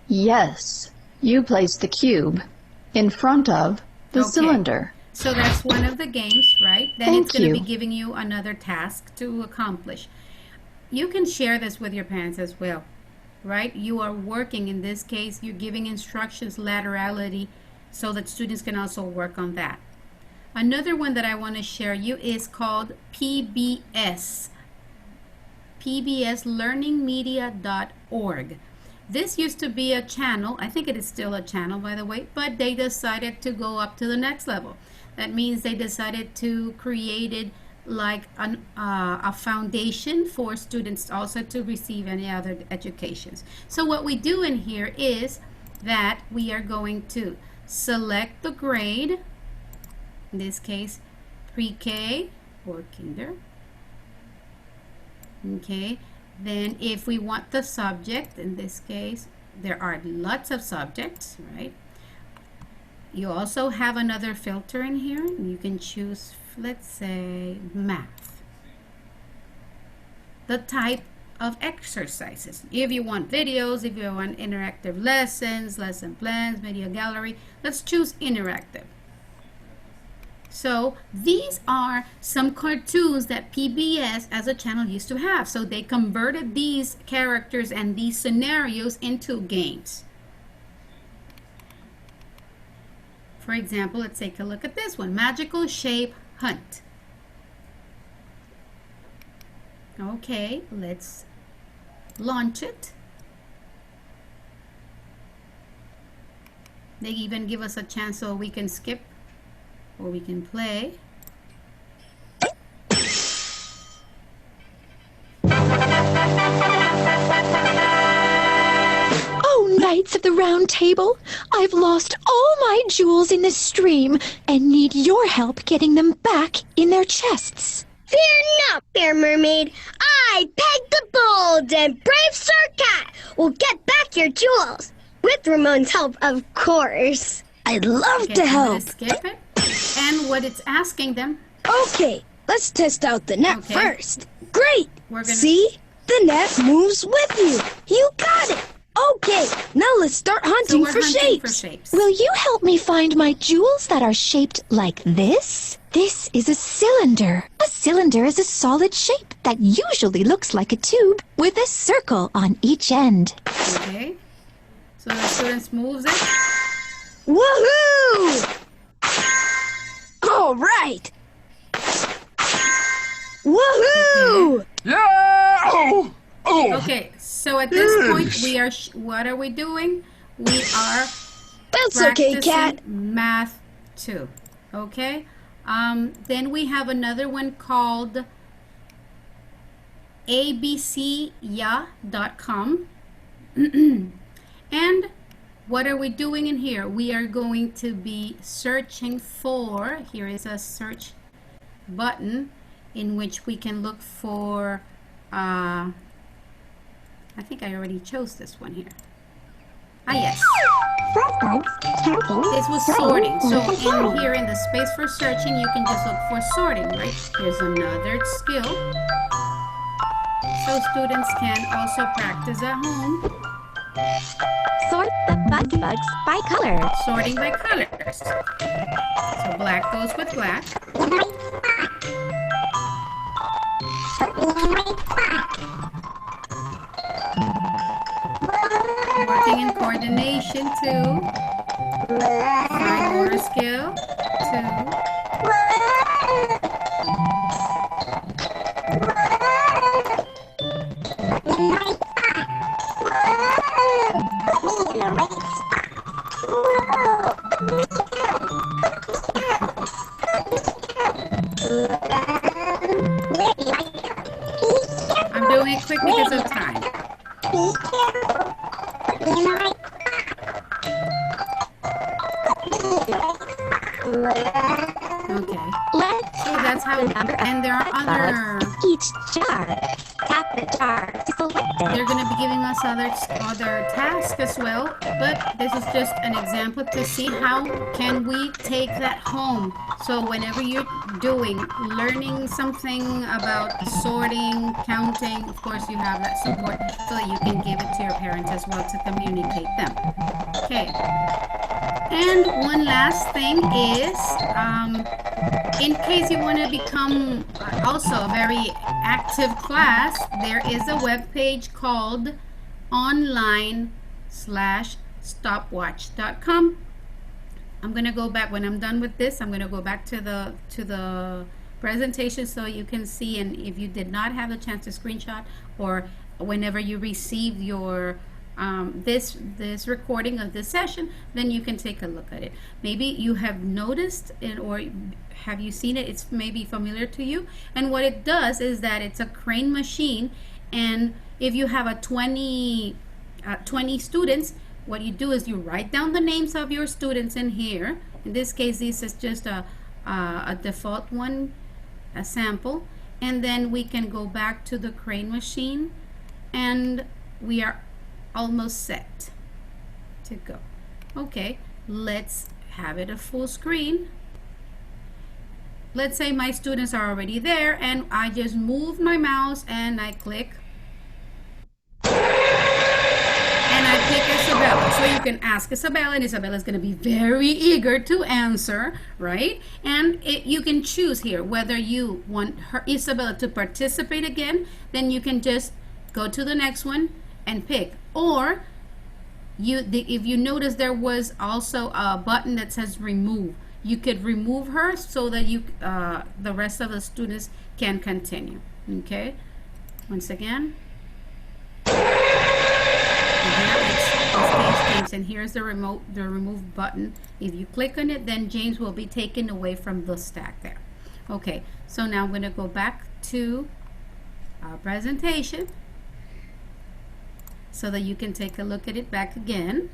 Yes, you place the cube in front of the cylinder. So that's one of the games, right? Then Thank it's going to you. be giving you another task to accomplish. You can share this with your parents as well, right? You are working, in this case, you're giving instructions, laterality, so that students can also work on that. Another one that I want to share you is called PBS. pbslearningmedia.org. This used to be a channel. I think it is still a channel, by the way, but they decided to go up to the next level. That means they decided to create it like a foundation for students also to receive any other educations. So what we do in here is that we are going to select the grade, in this case pre-K or kinder. Okay, then if we want the subject, in this case there are lots of subjects, right? You also have another filter in here. You can choose, let's say, math. The type of exercises. If you want videos, if you want interactive lessons, lesson plans, media gallery, let's choose interactive. So these are some cartoons that PBS as a channel used to have. So they converted these characters and these scenarios into games. For example, let's take a look at this one, Magical Shape Hunt. Okay, let's launch it. They even give us a chance so we can skip or we can play. Oh, Knights of the Round Table, I've lost all my jewels in the stream and need your help getting them back in their chests. Fear not, Fair Mermaid. I, Peg the Bold, and brave Sir Cat will get back your jewels. With Ramon's help, of course. I'd love Okay, to I'm gonna help. skip it. And what it's asking them, Okay, let's test out the net Okay. first. Great! we're gonna See? The net moves with you. You got it. Okay, now let's start so hunting we're for hunting for shapes. shapes. Will you help me find my jewels that are shaped like this? This is a cylinder. A cylinder is a solid shape that usually looks like a tube with a circle on each end. Okay. So the students moves it. Woohoo! All right. Woohoo! Yeah! Oh! Oh! Okay, so at this point we are what are we doing? We are That's okay, Cat. practicing math 2. Okay? Then we have another one called abcya.com. And what are we doing in here? We are going to be searching for, here is a search button in which we can look for, I think I already chose this one here. Ah, yes. This was sorting. So in here in the space for searching, you can just look for sorting, right? Here's another skill. So students can also practice at home. Sort the bugs by color. Sorting by colors. So black goes with black. Working in coordination too. Fine motor skill too. I'm doing it quick because of time. have, and there are other, Each jar. Tap the jar to select it. they're going to be giving us other tasks as well, but this is just an example to see how can we take that home. So whenever you're learning something about sorting, counting, of course you have that support so that you can give it to your parents as well to communicate them. Okay. And one last thing is, in case you want to become also a very active class, there is a web page called online/stopwatch.com. I'm going to go back when I'm done with this. I'm going to go back to the presentation so you can see, and if you did not have the chance to screenshot, or whenever you receive your this recording of this session, then you can take a look at it. Maybe you have noticed it, or have you seen it? It's maybe familiar to you. And what it does is that it's a crane machine, and if you have 20 students, what you do is you write down the names of your students in here. In this case, this is just a default one, a sample, and then we can go back to the crane machine, and we are almost set to go. Okay, let's have it a full screen. Let's say my students are already there, and I just move my mouse and I click, and I pick Isabella. So you can ask Isabella, and Isabella is going to be very eager to answer, right? And you can choose here whether you want Isabella to participate again. Then you can just go to the next one and pick. Or if you notice, there was also a button that says remove. You could remove her so that the rest of the students can continue. Okay, once again. And here's the remove button. If you click on it, then James will be taken away from the stack there. Okay, so now I'm going to go back to our presentation so that you can take a look at it back again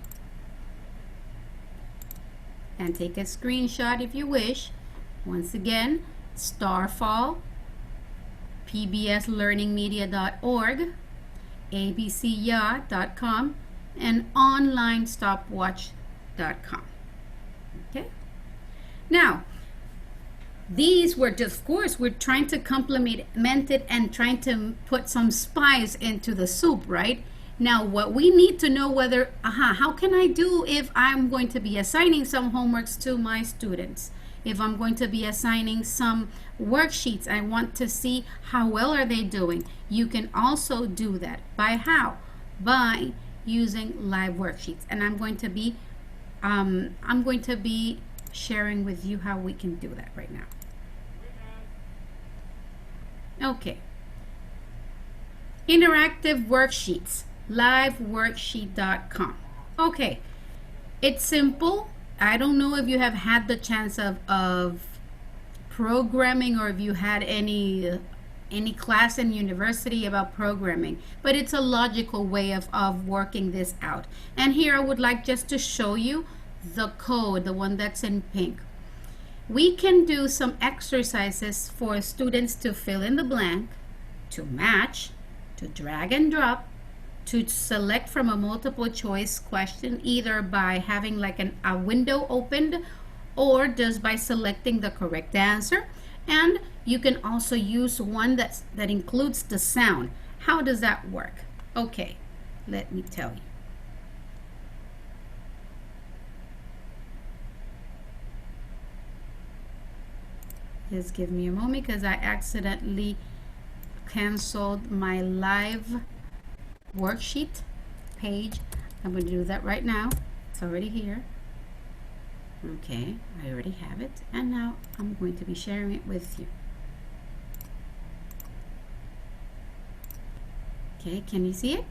and take a screenshot if you wish. Once again, Starfall, pbslearningmedia.org, abcya.com, and onlinestopwatch.com. Okay, now these were just, of course, we're trying to complement it and trying to put some spice into the soup, right? Now what we need to know whether how can I do if I'm going to be assigning some homeworks to my students, if I'm going to be assigning some worksheets. I want to see how well are they doing. You can also do that by how? By using live worksheets, and I'm going to be sharing with you how we can do that right now. Okay, interactive worksheets, liveworksheet.com. Okay, it's simple. I don't know if you have had the chance of programming, or if you had any class in university about programming, but it's a logical way of working this out. And here I would like just to show you the code, the one that's in pink. We can do some exercises for students to fill in the blank, to match, to drag and drop, to select from a multiple choice question, either by having like a window opened, or just by selecting the correct answer. And you can also use one that includes the sound. How does that work? Okay, let me tell you. Just give me a moment, because I accidentally canceled my live worksheet page. I'm going to do that right now. It's already here. Okay, I already have it, and now I'm going to be sharing it with you. Okay, can you see it?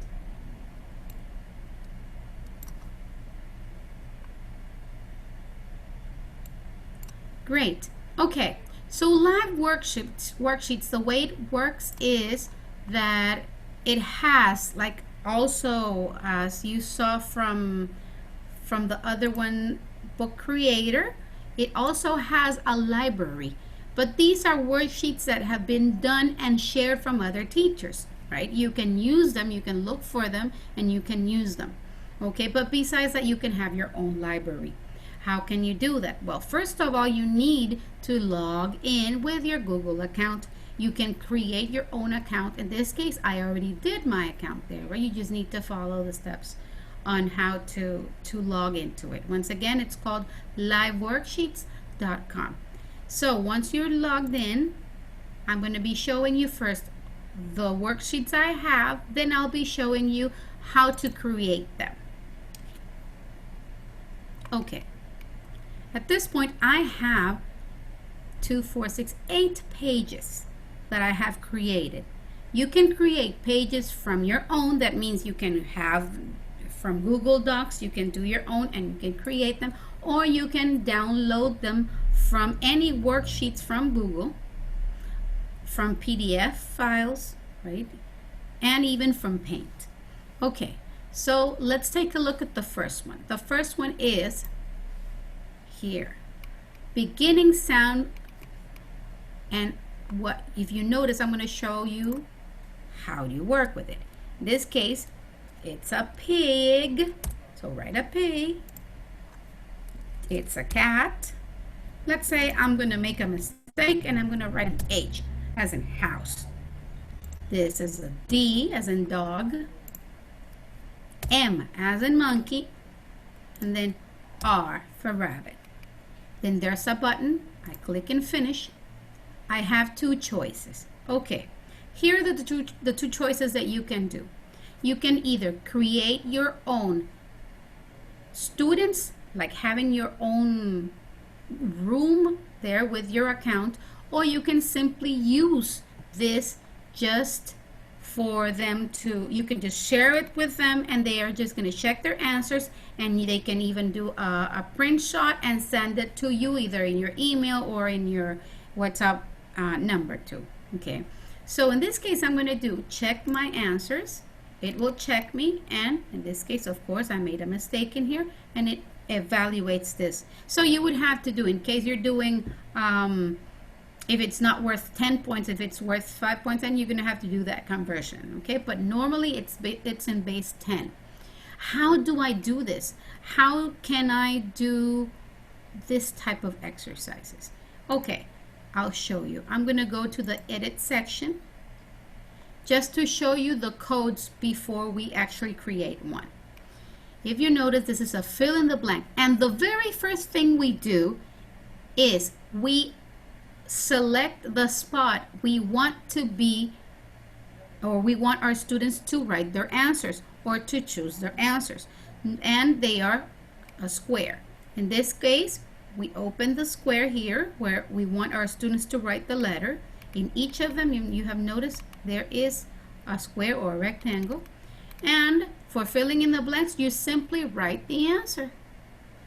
Great. Okay, so live worksheets, the way it works is that it has, like, also, as you saw from the other one, Book Creator, it also has a library. But these are worksheets that have been done and shared from other teachers, right? You can use them, you can look for them, and you can use them. Okay, but besides that, you can have your own library. How can you do that? Well, first of all, you need to log in with your Google account. You can create your own account. In this case, I already did my account there, right? You just need to follow the steps on how to log into it. Once again, it's called liveworksheets.com. So once you're logged in, I'm going to be showing you first the worksheets I have, then I'll be showing you how to create them. Okay. At this point, I have 8 pages that I have created. You can create pages from your own. That means you can have from Google Docs, you can do your own and you can create them, or you can download them from any worksheets from Google, from PDF files, right? And even from Paint. Okay, so let's take a look at the first one. The first one is here. Beginning sound, and what if you notice, I'm going to show you how you work with it. In this case, it's a pig, so write a pig. It's a cat. Let's say I'm going to make a mistake and I'm going to write an H as in house. This is a D as in dog, M as in monkey, and then R for rabbit. Then there's a button. I click and finish. I have 2 choices. Okay, here are the two choices that you can do. You can either create your own students, like having your own room there with your account, or you can simply use this just for them to, you can just share it with them and they are just going to check their answers, and they can even do a print shot and send it to you either in your email or in your WhatsApp number too. Okay, so in this case I'm going to do check my answers. It will check me, and in this case, of course, I made a mistake in here, and it evaluates this. So you would have to do, in case you're doing, if it's not worth 10 points, if it's worth 5 points, then you're going to have to do that conversion, okay? But normally it's in base 10. How do I do this? How can I do this type of exercises? Okay, I'll show you. I'm going to go to the edit section, just to show you the codes before we actually create one. If you notice, this is a fill in the blank, and the very first thing we do is we select the spot we want to be, or we want our students to write their answers or to choose their answers, and they are a square. In this case, we open the square here where we want our students to write the letter. In each of them, you have noticed there is a square or a rectangle, and for filling in the blanks, you simply write the answer.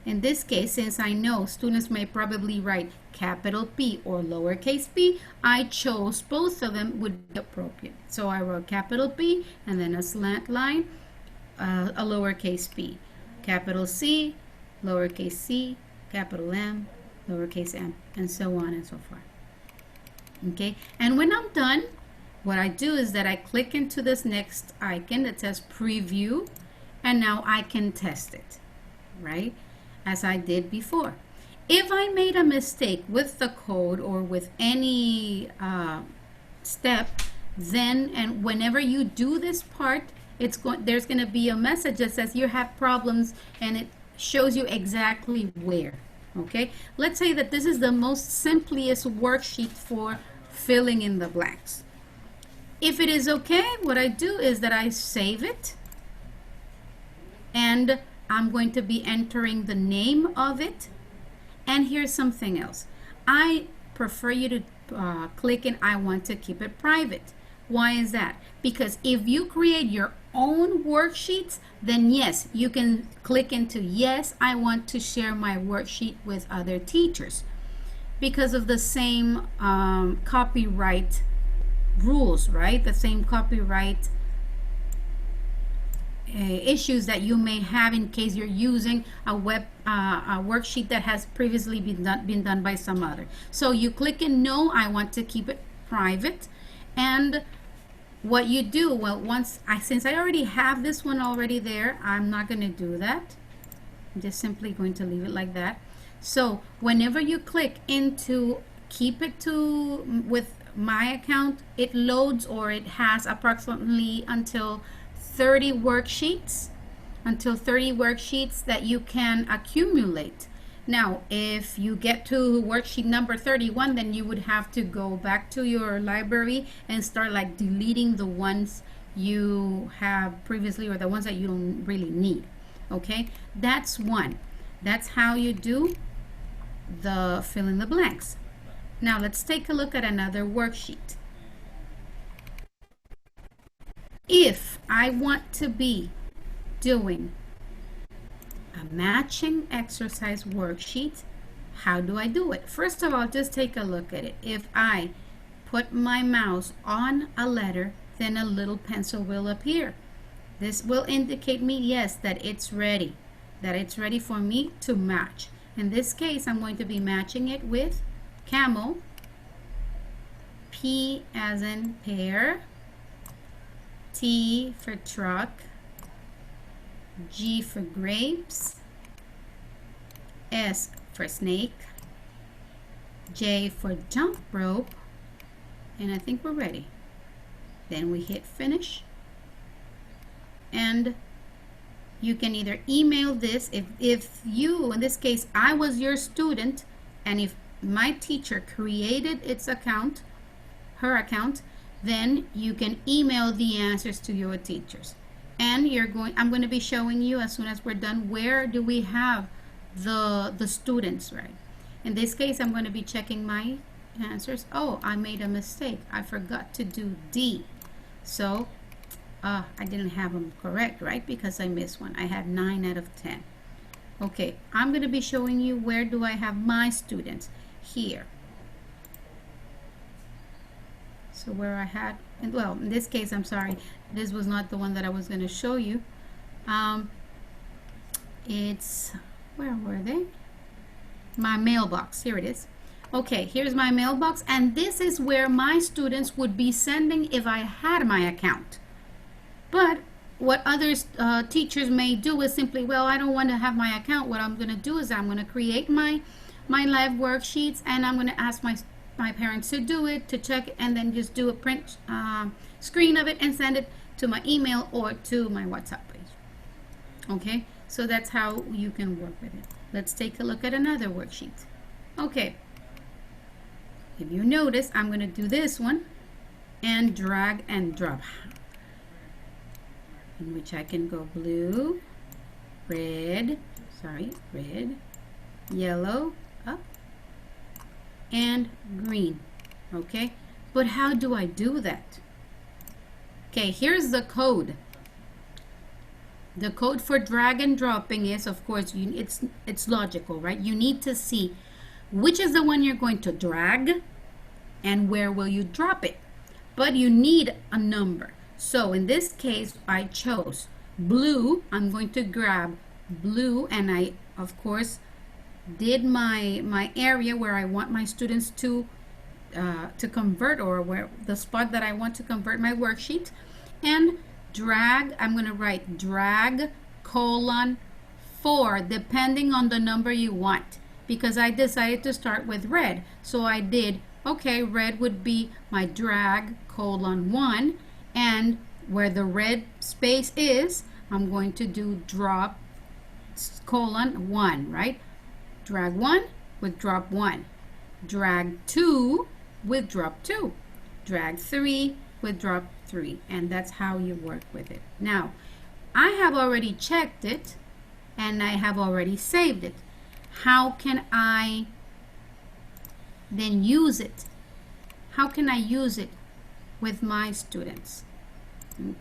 In this case, since I know students may probably write capital P or lowercase p, I chose both of them would be appropriate. So I wrote capital P and then a slant line, a lowercase p, capital C, lowercase c, capital M, lowercase m, and so on and so forth. Okay, and when I'm done, what I do is that I click into this next icon that says preview, and now I can test it, right, as I did before. If I made a mistake with the code or with any step, then, and whenever you do this part, there's going to be a message that says you have problems, and it shows you exactly where. Okay, let's say that this is the most simplest worksheet for filling in the blanks. If it is okay, what I do is that I save it, and I'm going to be entering the name of it. And here's something else. I prefer you to click in I want to keep it private. Why is that? Because if you create your own worksheets, then yes, you can click into yes, I want to share my worksheet with other teachers, because of the same copyright rules, right? The same copyright issues that you may have in case you're using a worksheet that has previously been done by some other. So you click in no, I want to keep it private. And what you do, well, since I already have this one already there, I'm not going to do that. I'm just simply going to leave it like that. So whenever you click into keep it to with my account, it loads, or it has approximately until 30 worksheets that you can accumulate. Now, if you get to worksheet number 31, then you would have to go back to your library and start like deleting the ones you have previously, or the ones that you don't really need. Okay, that's one. That's how you do the fill in the blanks. Now let's take a look at another worksheet. If I want to be doing a matching exercise worksheet, how do I do it? First of all, just take a look at it. If I put my mouse on a letter, then a little pencil will appear. This will indicate me, yes, that it's ready for me to match. In this case, I'm going to be matching it with camel, P as in pear, T for truck, G for grapes, S for snake, J for jump rope, and I think we're ready. Then we hit finish, and you can either email this if you, in this case, I was your student, and if my teacher created her account, then you can email the answers to your teachers. And I'm going to be showing you as soon as we're done, where do we have the students, right? In this case, I'm going to be checking my answers. Oh, I made a mistake. I forgot to do D. So I didn't have them correct, right? Because I missed one. I had 9 out of 10. Okay, I'm going to be showing you where do I have my students. Here. So where I had, well, in this case, I'm sorry, this was not the one that I was going to show you. It's, where were they? My mailbox. Here it is. Okay, here's my mailbox, and this is where my students would be sending if I had my account. But what other teachers may do is simply, well, I don't want to have my account. What I'm going to do is I'm going to create my live worksheets, and I'm going to ask my parents to do it, to check it, and then just do a print screen of it and send it to my email or to my WhatsApp page. Okay, so that's how you can work with it. Let's take a look at another worksheet. Okay, if you notice, I'm going to do this one and drag and drop, in which I can go blue, red, yellow, up, and green. Okay, but how do I do that? Okay, here's the code. The code for drag and dropping is, of course, it's logical, right? You need to see which is the one you're going to drag and where will you drop it. But you need a number. So in this case, I chose blue. I'm going to grab blue, and I, of course, did my area where I want my students to convert, or where the spot that I want to convert my worksheet, and drag. I'm going to write drag :4 depending on the number you want, because I decided to start with red. So I did, okay, red would be my drag :1, and where the red space is, I'm going to do drop :1, right? Drag 1 with drop 1, drag 2 with drop 2, drag 3 with drop 3, and that's how you work with it. Now, I have already checked it and I have already saved it. How can I then use it? How can I use it with my students?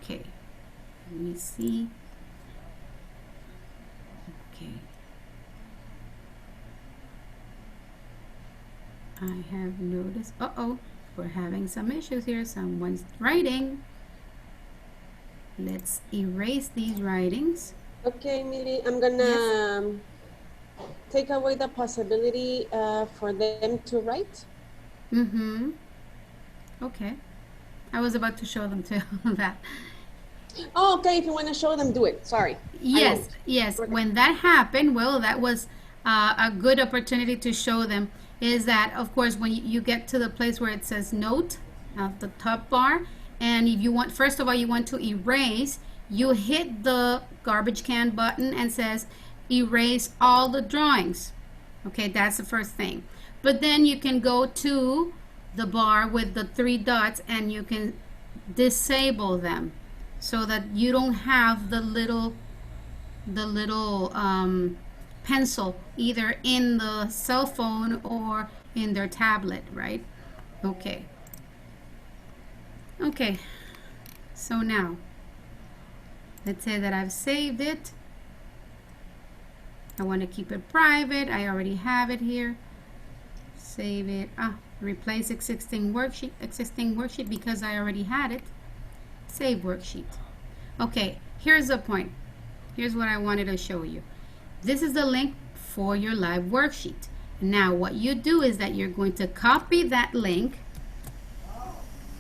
Okay, let me see. Okay. I have noticed, we're having some issues here. Someone's writing. let's erase these writings. Okay, Millie, I'm gonna take away the possibility for them to write. Mm-hmm. Okay. I was about to show them too that. Oh, okay, if you want to show them, do it. Sorry. Yes, yes. When that happened, well, that was a good opportunity to show them is that, of course, when you get to the place where it says note at the top bar, and if you want, first of all, you want to erase, you hit the garbage can button and says erase all the drawings. Okay, that's the first thing. But then you can go to the bar with the 3 dots and you can disable them so that you don't have the little pencil either in the cell phone or in their tablet, right? Okay. Okay. So now, let's say that I've saved it. I want to keep it private. I already have it here. Save it. Replace existing worksheet because I already had it. Save worksheet. Okay, here's the point. Here's what I wanted to show you. This is the link for your live worksheet. Now what you do is that you're going to copy that link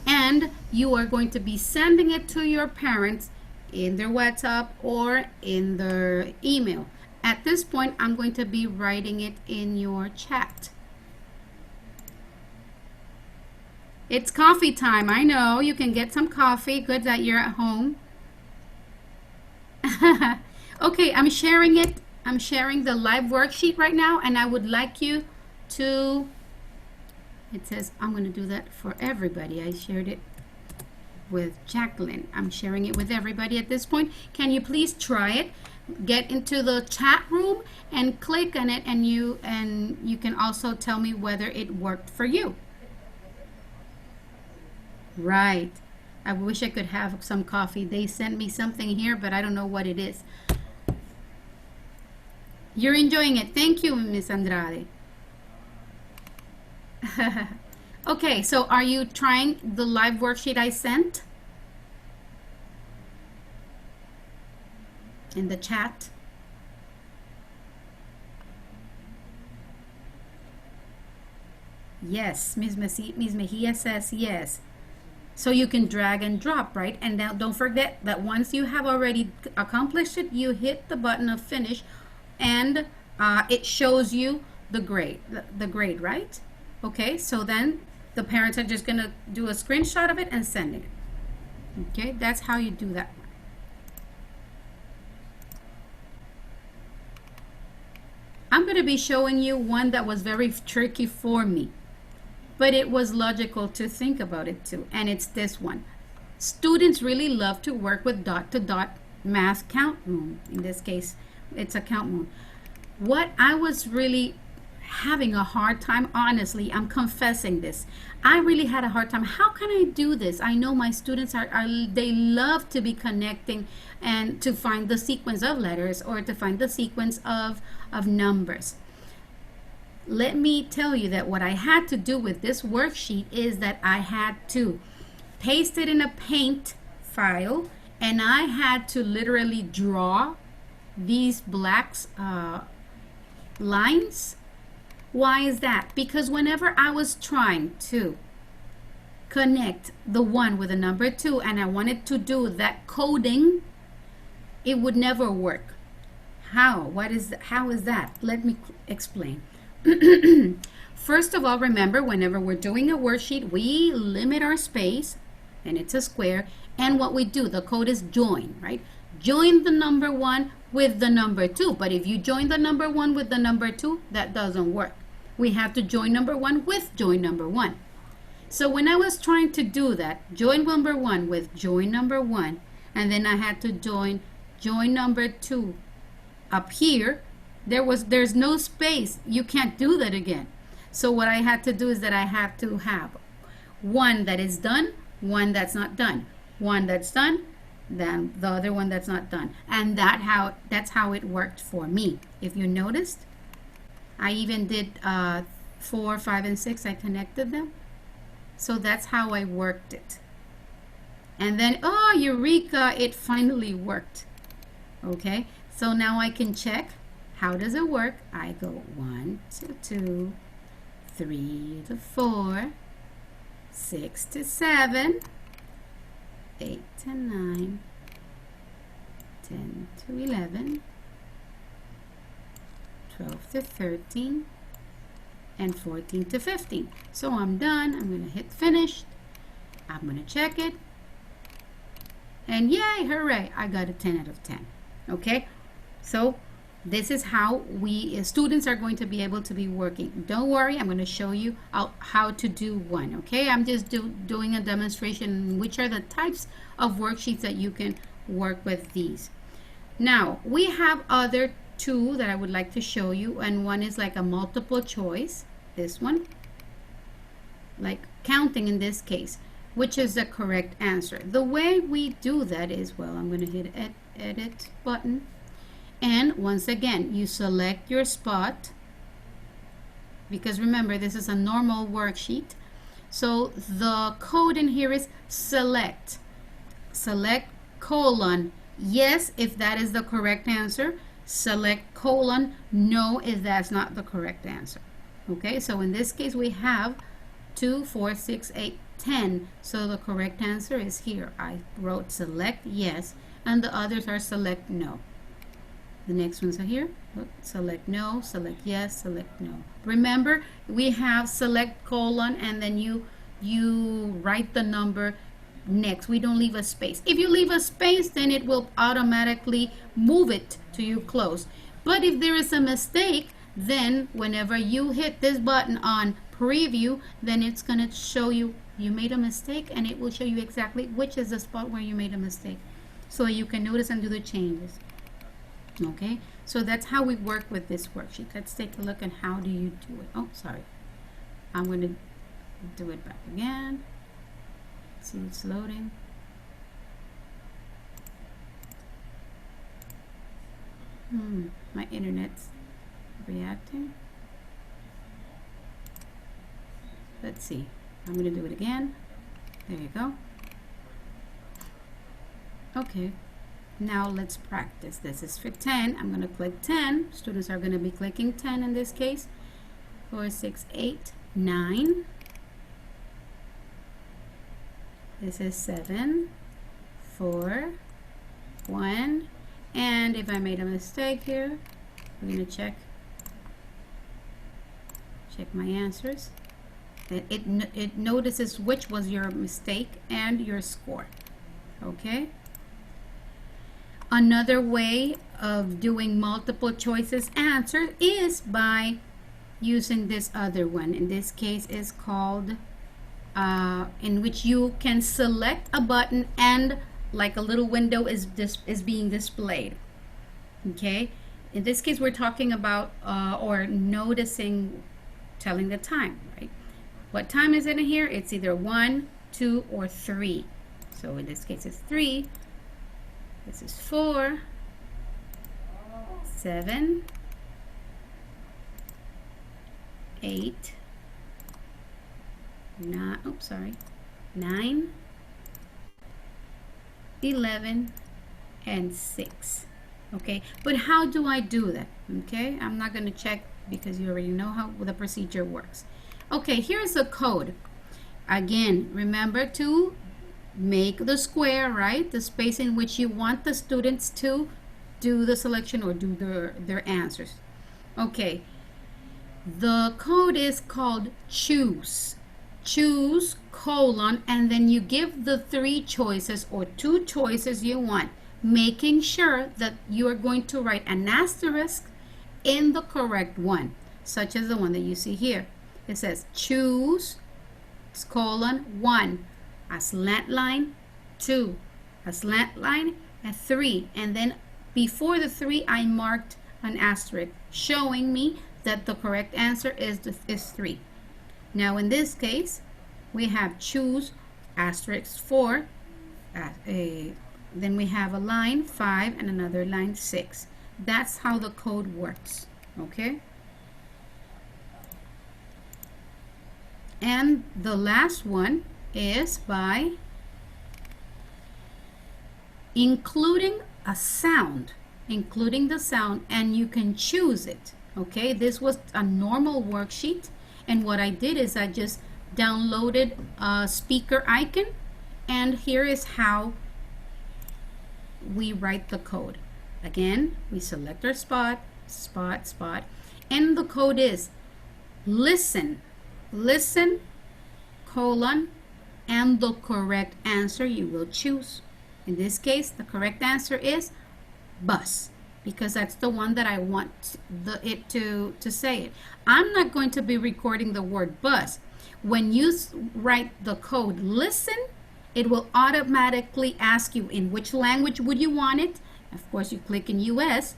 and you are going to be sending it to your parents in their WhatsApp or in their email. At this point, I'm going to be writing it in your chat. It's coffee time. I know you can get some coffee. Good that you're at home. Okay, I'm sharing it. I'm sharing the live worksheet right now, and I would like you to, it says I'm going to do that for everybody. I shared it with Jacqueline. I'm sharing it with everybody at this point. Can you please try it? Get into the chat room and click on it, and you can also tell me whether it worked for you. Right. I wish I could have some coffee. They sent me something here, but I don't know what it is. You're enjoying it. Thank you, Miss Andrade. Okay, so are you trying the live worksheet I sent? In the chat? Yes, Ms. Mejia says yes. So you can drag and drop, right? And now don't forget that once you have already accomplished it, you hit the button of finish and it shows you the grade, right? Okay, so then the parents are just gonna do a screenshot of it and send it. Okay, that's how you do that. I'm gonna be showing you one that was very tricky for me, but it was logical to think about it too, and it's this one. Students really love to work with dot-to-dot math count room. In this case, it's a count room. What I was really having a hard time, honestly, I'm confessing this. I really had a hard time. How can I do this? I know my students they love to be connecting and to find the sequence of letters or to find the sequence of numbers. Let me tell you that what I had to do with this worksheet is that I had to paste it in a paint file, and I had to literally draw these black lines. Why is that? Because whenever I was trying to connect the 1 with the number 2 and I wanted to do that coding, it would never work. How is that? Let me explain. First of all, remember, whenever we're doing a worksheet, we limit our space, and it's a square, and what we do, the code is join, right? Join the number 1 with the number 2, but if you join the number 1 with the number 2, that doesn't work. We have to join number 1 with join number 1. So when I was trying to do that, join number 1 with join number 1, and then I had to join number 2 up here, there's no space. You can't do that again. So what I had to do is that I have to have one that is done, one that's not done, one that's done, then the other one that's not done. And that's how it worked for me. If you noticed, I even did 4, 5, and 6. I connected them. So that's how I worked it. And then, oh, eureka, it finally worked. Okay, so now I can check. How does it work? I go 1 to 2, 3 to 4, 6 to 7, 8 to 9, 10 to 11, 12 to 13, and 14 to 15. So I'm done. I'm going to hit finish. I'm going to check it. And yay, hooray, I got a 10 out of 10. Okay, so this is how we students are going to be able to be working. Don't worry, I'm going to show you how to do one. Okay, I'm just doing a demonstration which are the types of worksheets that you can work with these. Now we have other two that I would like to show you, and one is like a multiple choice, this one, like counting in this case, which is the correct answer. The way we do that is, well, I'm going to hit edit button, and once again you select your spot, because remember this is a normal worksheet. So the code in here is select colon yes if that is the correct answer, select colon no if that's not the correct answer. Okay, so in this case we have 2, 4, 6, 8, 10. So the correct answer is here. I wrote select yes, and the others are select no. The next ones are here. Look, select no, select yes, select no. Remember, we have select colon, and then you write the number next. We don't leave a space. If you leave a space, then it will automatically move it to you close. But if there is a mistake, then whenever you hit this button on preview, then it's going to show you made a mistake, and it will show you exactly which is the spot where you made a mistake, so you can notice and do the changes. Okay, so that's how we work with this worksheet. Let's take a look at how do you do it. Oh, sorry, I'm going to do it back again. See, it's loading. My internet's reacting. Let's see. I'm going to do it again. There you go. Okay. Now let's practice. This is for 10. I'm going to click 10. Students are going to be clicking 10 in this case. 4, 6, 8, 9. This is 7, 4, 1. And if I made a mistake here, we're going to check my answers. It notices which was your mistake and your score. Okay. Another way of doing multiple choices answer is by using this other one. In this case is called in which you can select a button and like a little window is being displayed. Okay. In this case we're talking about or noticing, telling the time, right? What time is it in here? It's either 1, 2, or 3. So in this case it's 3. This is 4, 7, 8, 9, oops, sorry, 9, 11, and 6. Okay, but how do I do that? Okay, I'm not going to check because you already know how the procedure works. Okay, here's the code. Again, remember to make the square, right? The space in which you want the students to do the selection or do their answers. Okay, the code is called choose. Choose colon, and then you give the 3 choices or 2 choices you want, making sure that you are going to write an asterisk in the correct one, such as the one that you see here. It says choose colon 1, a slant line, 2, a slant line, and 3, and then before the 3 I marked an asterisk showing me that the correct answer is 3. Now in this case we have choose asterisk 4, then we have a line 5 and another line 6. That's how the code works. Okay, and the last one is by including a sound, including the sound, and you can choose it. Okay, this was a normal worksheet, and what I did is I just downloaded a speaker icon, and here is how we write the code. Again, we select our spot, and the code is listen, colon, and the correct answer you will choose. In this case, the correct answer is bus, because that's the one that I want it to say it. I'm not going to be recording the word bus. When you write the code listen, it will automatically ask you in which language would you want it. Of course, you click in US,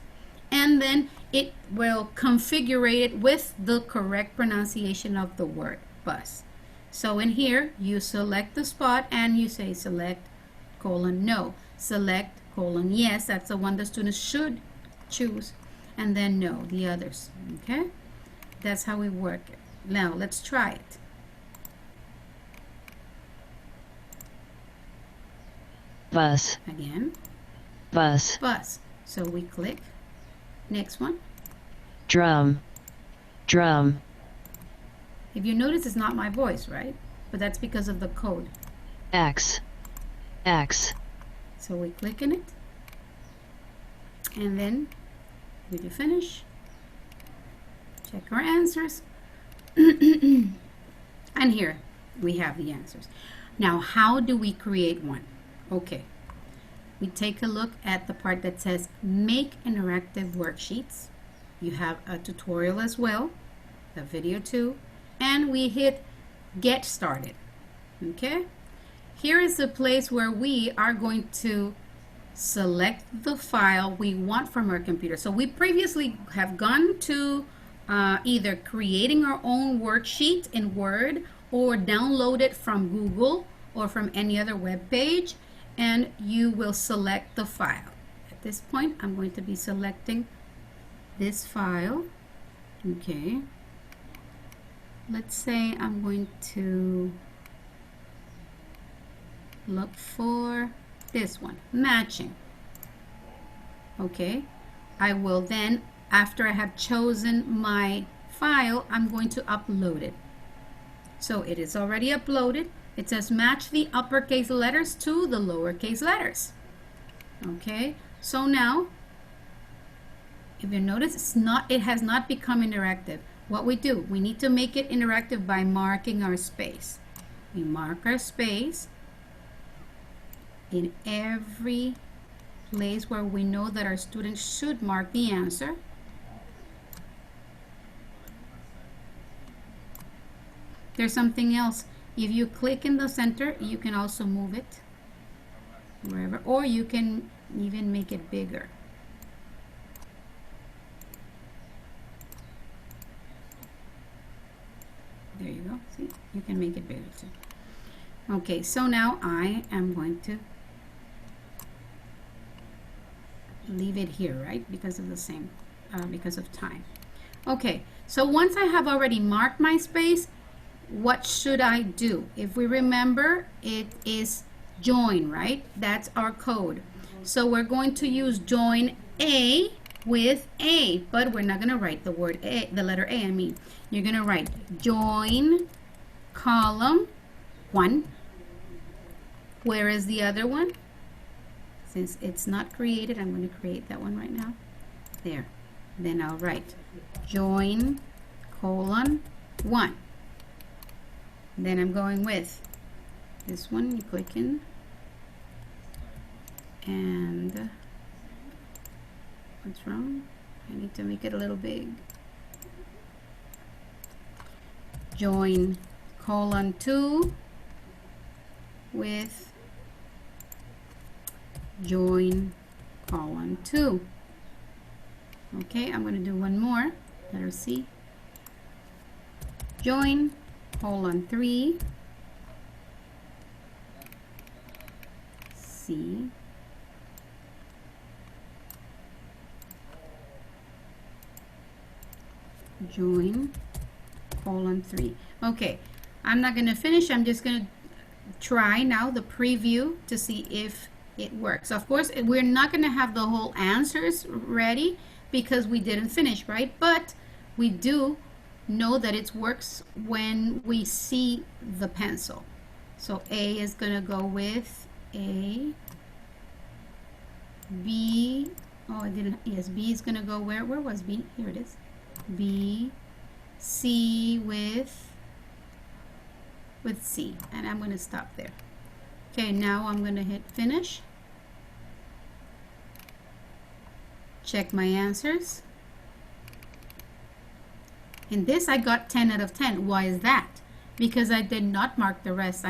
and then it will configure it with the correct pronunciation of the word bus. So in here, you select the spot and you say select colon no, select colon yes, that's the one the students should choose, and then no, the others. Okay, that's how we work it. Now let's try it. Bus. Again. Bus. Bus. So we click. Next one. Drum. Drum. If you notice, it's not my voice, right? But that's because of the code. X. X. So we click in it. And then we do finish. Check our answers. And here we have the answers. Now, how do we create one? Okay. We take a look at the part that says make interactive worksheets. You have a tutorial as well, the video too, and we hit get started. Okay, here is the place where we are going to select the file we want from our computer. So we previously have gone to either creating our own worksheet in Word or download it from Google or from any other web page, and you will select the file. At this point, I'm going to be selecting this file. Okay, let's say I'm going to look for this one, matching. Okay, I will then, after I have chosen my file, I'm going to upload it. So it is already uploaded. It says match the uppercase letters to the lowercase letters. Okay, so now if you notice, it has not become interactive. What we do, we need to make it interactive by marking our space. We mark our space in every place where we know that our students should mark the answer. There's something else. If you click in the center, you can also move it wherever, or you can even make it bigger. There you go. See, you can make it bigger too. Okay, so now I am going to leave it here, right? Because of the same, because of time. Okay, so once I have already marked my space, what should I do? If we remember, it is join, right? That's our code. So we're going to use join A with A, but we're not going to write the word A, the letter A, I mean. You're going to write join column 1. Where is the other one? Since it's not created, I'm going to create that one right now. There. Then I'll write join colon 1. Then I'm going with this one. You click in, and what's wrong? I need to make it a little big. Join colon 2 with join colon 2. Okay, I'm going to do one more. Letter C. Join colon 3 C join colon 3. Okay, I'm not going to finish. I'm just going to try now the preview to see if it works. Of course, we're not going to have the whole answers ready because we didn't finish, right? But we do know that it works when we see the pencil. So A is going to go with A. B, oh, I didn't, yes, B is going to go where was B? Here it is. B, C with C, and I'm going to stop there. Okay, now I'm going to hit finish. Check my answers. In this, I got 10 out of 10. Why is that? Because I did not mark the rest.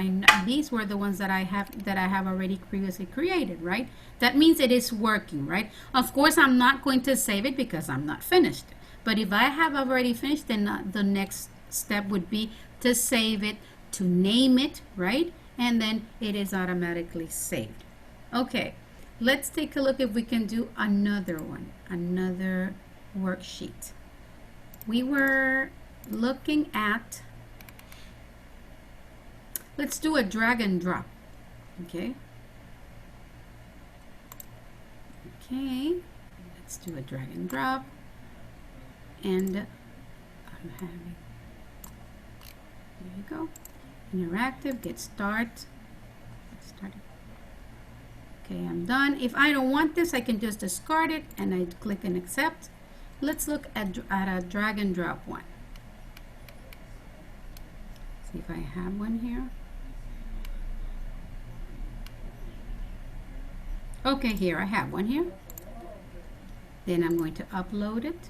These were the ones that I have already previously created, right? That means it is working, right? Of course, I'm not going to save it because I'm not finished. But if I have already finished, then the next step would be to save it, to name it, right? And then it is automatically saved. Okay, let's take a look if we can do another one, another worksheet. We were looking at, let's do a drag and drop. Okay. Okay, let's do a drag and drop. And I'm having, there you go. Interactive, get start. Okay, I'm done. If I don't want this, I can just discard it and I click and accept. Let's look at a drag and drop one. See if I have one here. Okay, here I have one here. Then I'm going to upload it.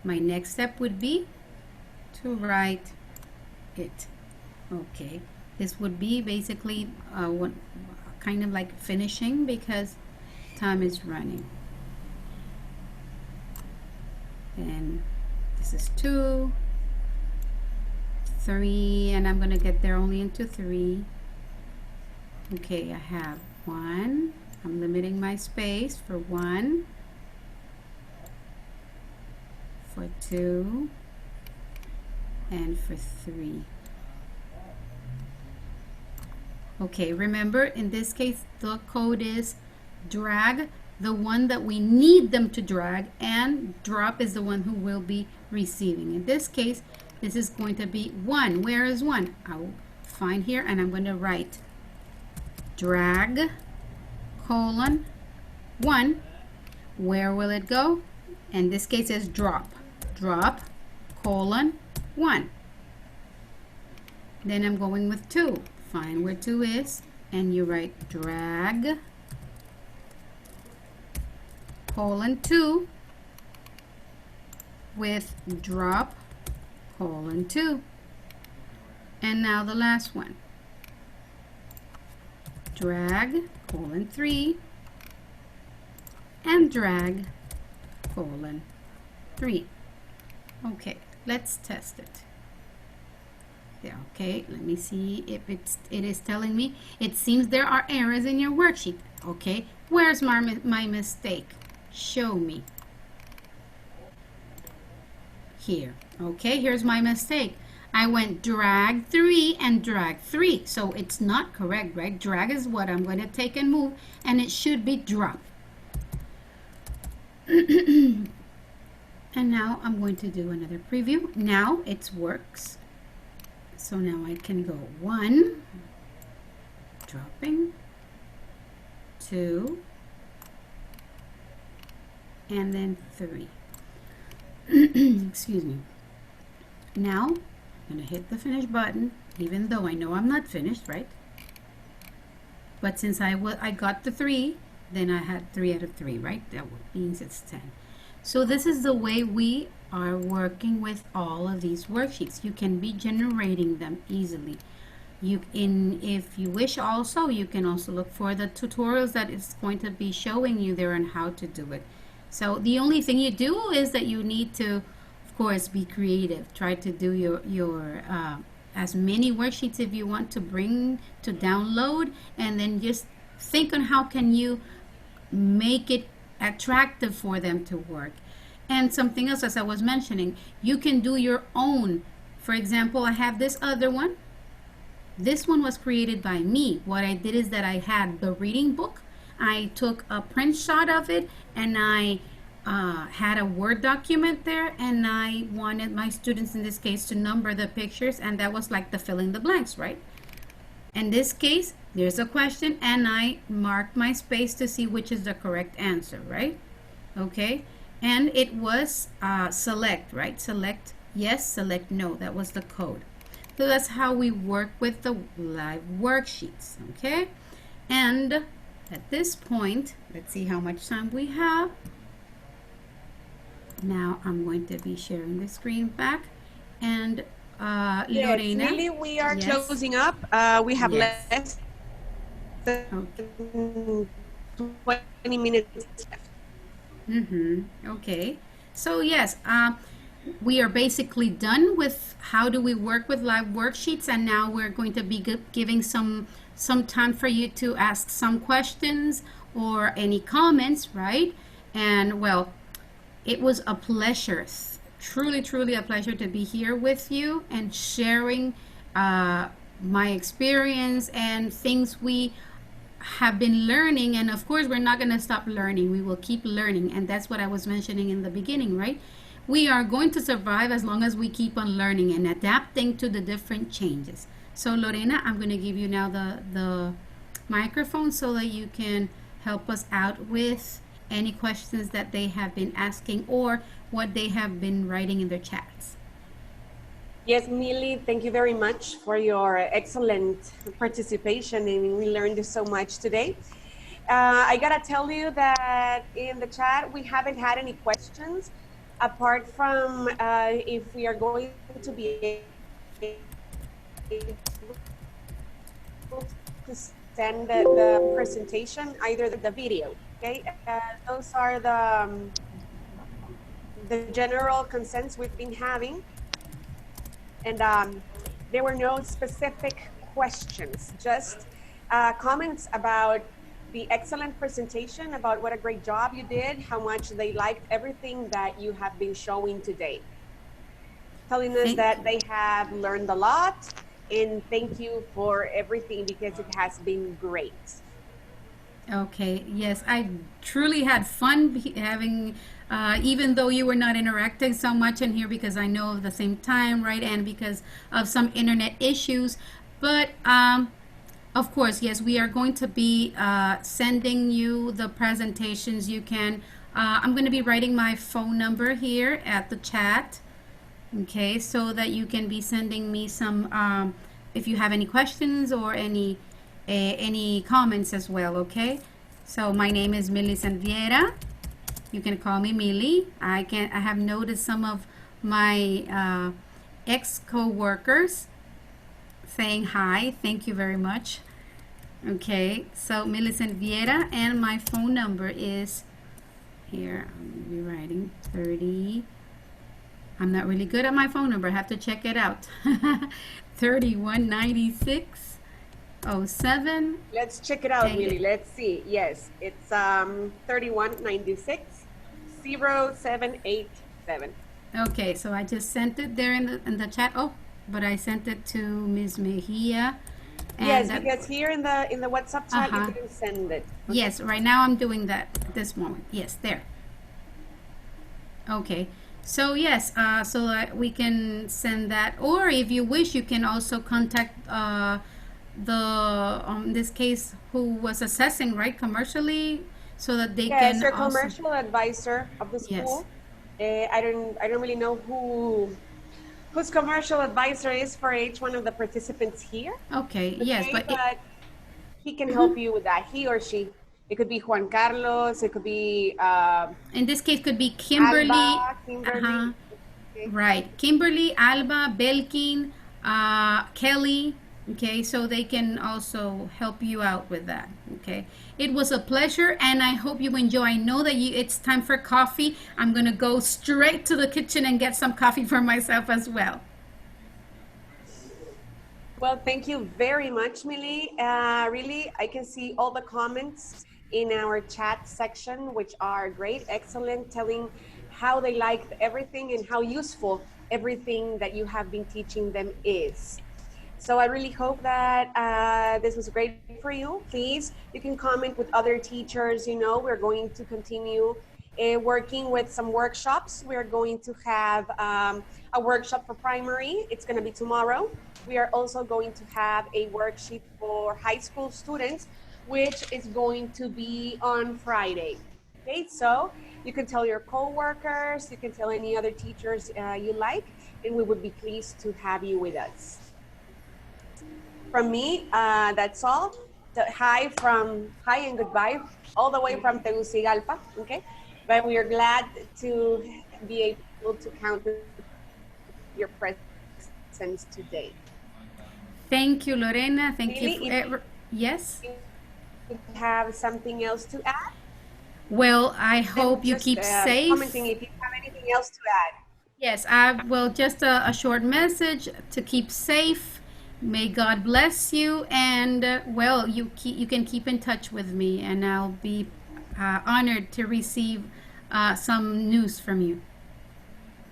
My next step would be to write it. Okay, this would be basically kind of like finishing because time is running. And this is 2, 3, and I'm going to get there only into 3. Okay, I have 1. I'm limiting my space for 1, for 2, and for 3. Okay, remember in this case the code is drag, the one that we need them to drag, and drop is the one who will be receiving. In this case, this is going to be 1. Where is 1? I'll find here and I'm going to write drag colon 1. Where will it go? In this case is drop. Drop colon 1. Then I'm going with 2. Find where 2 is and you write drag colon 2 with drop colon 2. And now the last one. Drag colon 3 and drag colon 3. Okay, let's test it. There, okay, let me see if it is telling me. It seems there are errors in your worksheet. Okay, where's my mistake? Show me. Here. Okay, here's my mistake. I went drag 3 and drag 3. So it's not correct, right? Drag is what I'm going to take and move, and it should be drop. And now I'm going to do another preview. Now it works. So now I can go 1, dropping, 2, and then 3. Excuse me. Now I'm going to hit the finish button, even though I know I'm not finished, right? But since I got the 3, then I had 3 out of 3, right? That means it's 10. So this is the way we are working with all of these worksheets. You can be generating them easily. If you wish also, you can also look for the tutorials that is going to be showing you there on how to do it. So the only thing you do is that you need to, of course, be creative. Try to do your as many worksheets if you want to bring to download, and then just think on how can you make it attractive for them to work. And something else, as I was mentioning, you can do your own. For example, I have this other one. This one was created by me. What I did is that I had the reading book. I took a print shot of it, and I had a Word document there, and I wanted my students in this case to number the pictures, and that was like the fill in the blanks, right? In this case, there's a question, and I marked my space to see which is the correct answer, right? Okay, and it was select, right? Select yes, select no. That was the code. So that's how we work with the live worksheets, okay? And at this point, let's see how much time we have. Now I'm going to be sharing the screen back. And yes, Lorena. Lily, we are closing up. We have less than 20 minutes left. Okay. So yes, we are basically done with how do we work with live worksheets, and now we're going to be giving some time for you to ask some questions or any comments, right? And well, it was a pleasure, truly a pleasure to be here with you and sharing my experience and things we have been learning. And of course, we're not going to stop learning. We will keep learning, and that's what I was mentioning in the beginning, right? We are going to survive as long as we keep on learning and adapting to the different changes. So Lorena, I'm going to give you now the microphone so that you can help us out with any questions that they have been asking or what they have been writing in their chats. Yes, Millie, thank you very much for your excellent participation, and we learned so much today. I gotta tell you that in the chat we haven't had any questions apart from if we are going to be able to send the presentation, either the video. Okay, those are the general consents we've been having, and there were no specific questions, just comments about the excellent presentation, about what a great job you did, how much they liked everything that you have been showing today, telling us that they have learned a lot, and thank you for everything because it has been great. Okay, yes, I truly had fun having, even though you were not interacting so much in here because I know at the same time, right, and because of some internet issues. But of course, yes, we are going to be sending you the presentations. You can, I'm going to be writing my phone number here at the chat, okay, so that you can be sending me some, if you have any questions or any comments as well, okay? So my name is Millie Sanviera. You can call me Millie. I have noticed some of my ex co-workers saying hi. Thank you very much. Okay, so Millicent Vieira, and my phone number is here. I'm gonna be writing 30. I'm not really good at my phone number. I have to check it out. 3196 07. Let's check it out, Millie. Let's see. Yes, it's 3196 0787. Okay, so I just sent it there in the chat. Oh, but I sent it to Ms. Mejia. Yes, because here in the WhatsApp chat you can send it. Okay. Yes, right now I'm doing that at this moment. Yes, there. Okay, so yes, so that we can send that, or if you wish, you can also contact the in this case who was assessing, right, commercially, so that they can. Yes, your commercial advisor of the school. Yes. I don't really know whose commercial advisor is for each one of the participants here. Okay, yes, but he can help you with that. He or she. It could be Juan Carlos. It could be. In this case, could be Kimberly. Alba, Kimberly. Okay. Right, Kimberly, Alba, Belkin, Kelly. Okay, so they can also help you out with that. Okay, it was a pleasure, and I hope you enjoy. I know that it's time for coffee. I'm gonna go straight to the kitchen and get some coffee for myself as well. Well, thank you very much, Millie. Really, I can see all the comments in our chat section, which are great, excellent, telling how they liked everything and how useful everything that you have been teaching them is. So I really hope that this was great for you. Please, you can comment with other teachers. We're going to continue working with some workshops. We're going to have a workshop for primary. It's going to be tomorrow. We are also going to have a worksheet for high school students, which is going to be on Friday. Okay, so you can tell your coworkers, you can tell any other teachers you like, and we would be pleased to have you with us. From me, that's all. Hi and goodbye, all the way from Tegucigalpa. Okay, but we are glad to be able to count with your presence today. Thank you, Lorena. Thank you Lily, for if yes. you have something else to add, Well, I then hope you just keep commenting safe. if you have anything else to add. Yes, I will just a short message to keep safe. May God bless you, and well, you can keep in touch with me, and I'll be honored to receive some news from you.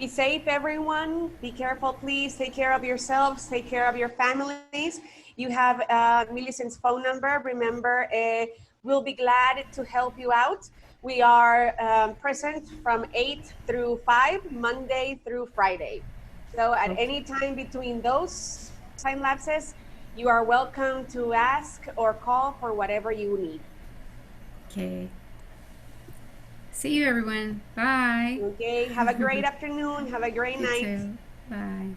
Be safe, everyone. Be careful, please. Take care of yourselves. Take care of your families. You have Millicent's phone number. Remember, we'll be glad to help you out. We are present from 8 through 5, Monday through Friday. So at any time between those time lapses, you are welcome to ask or call for whatever you need. Okay. See you, everyone. Bye. Okay. Have a great afternoon. Have a great You night. too. Bye.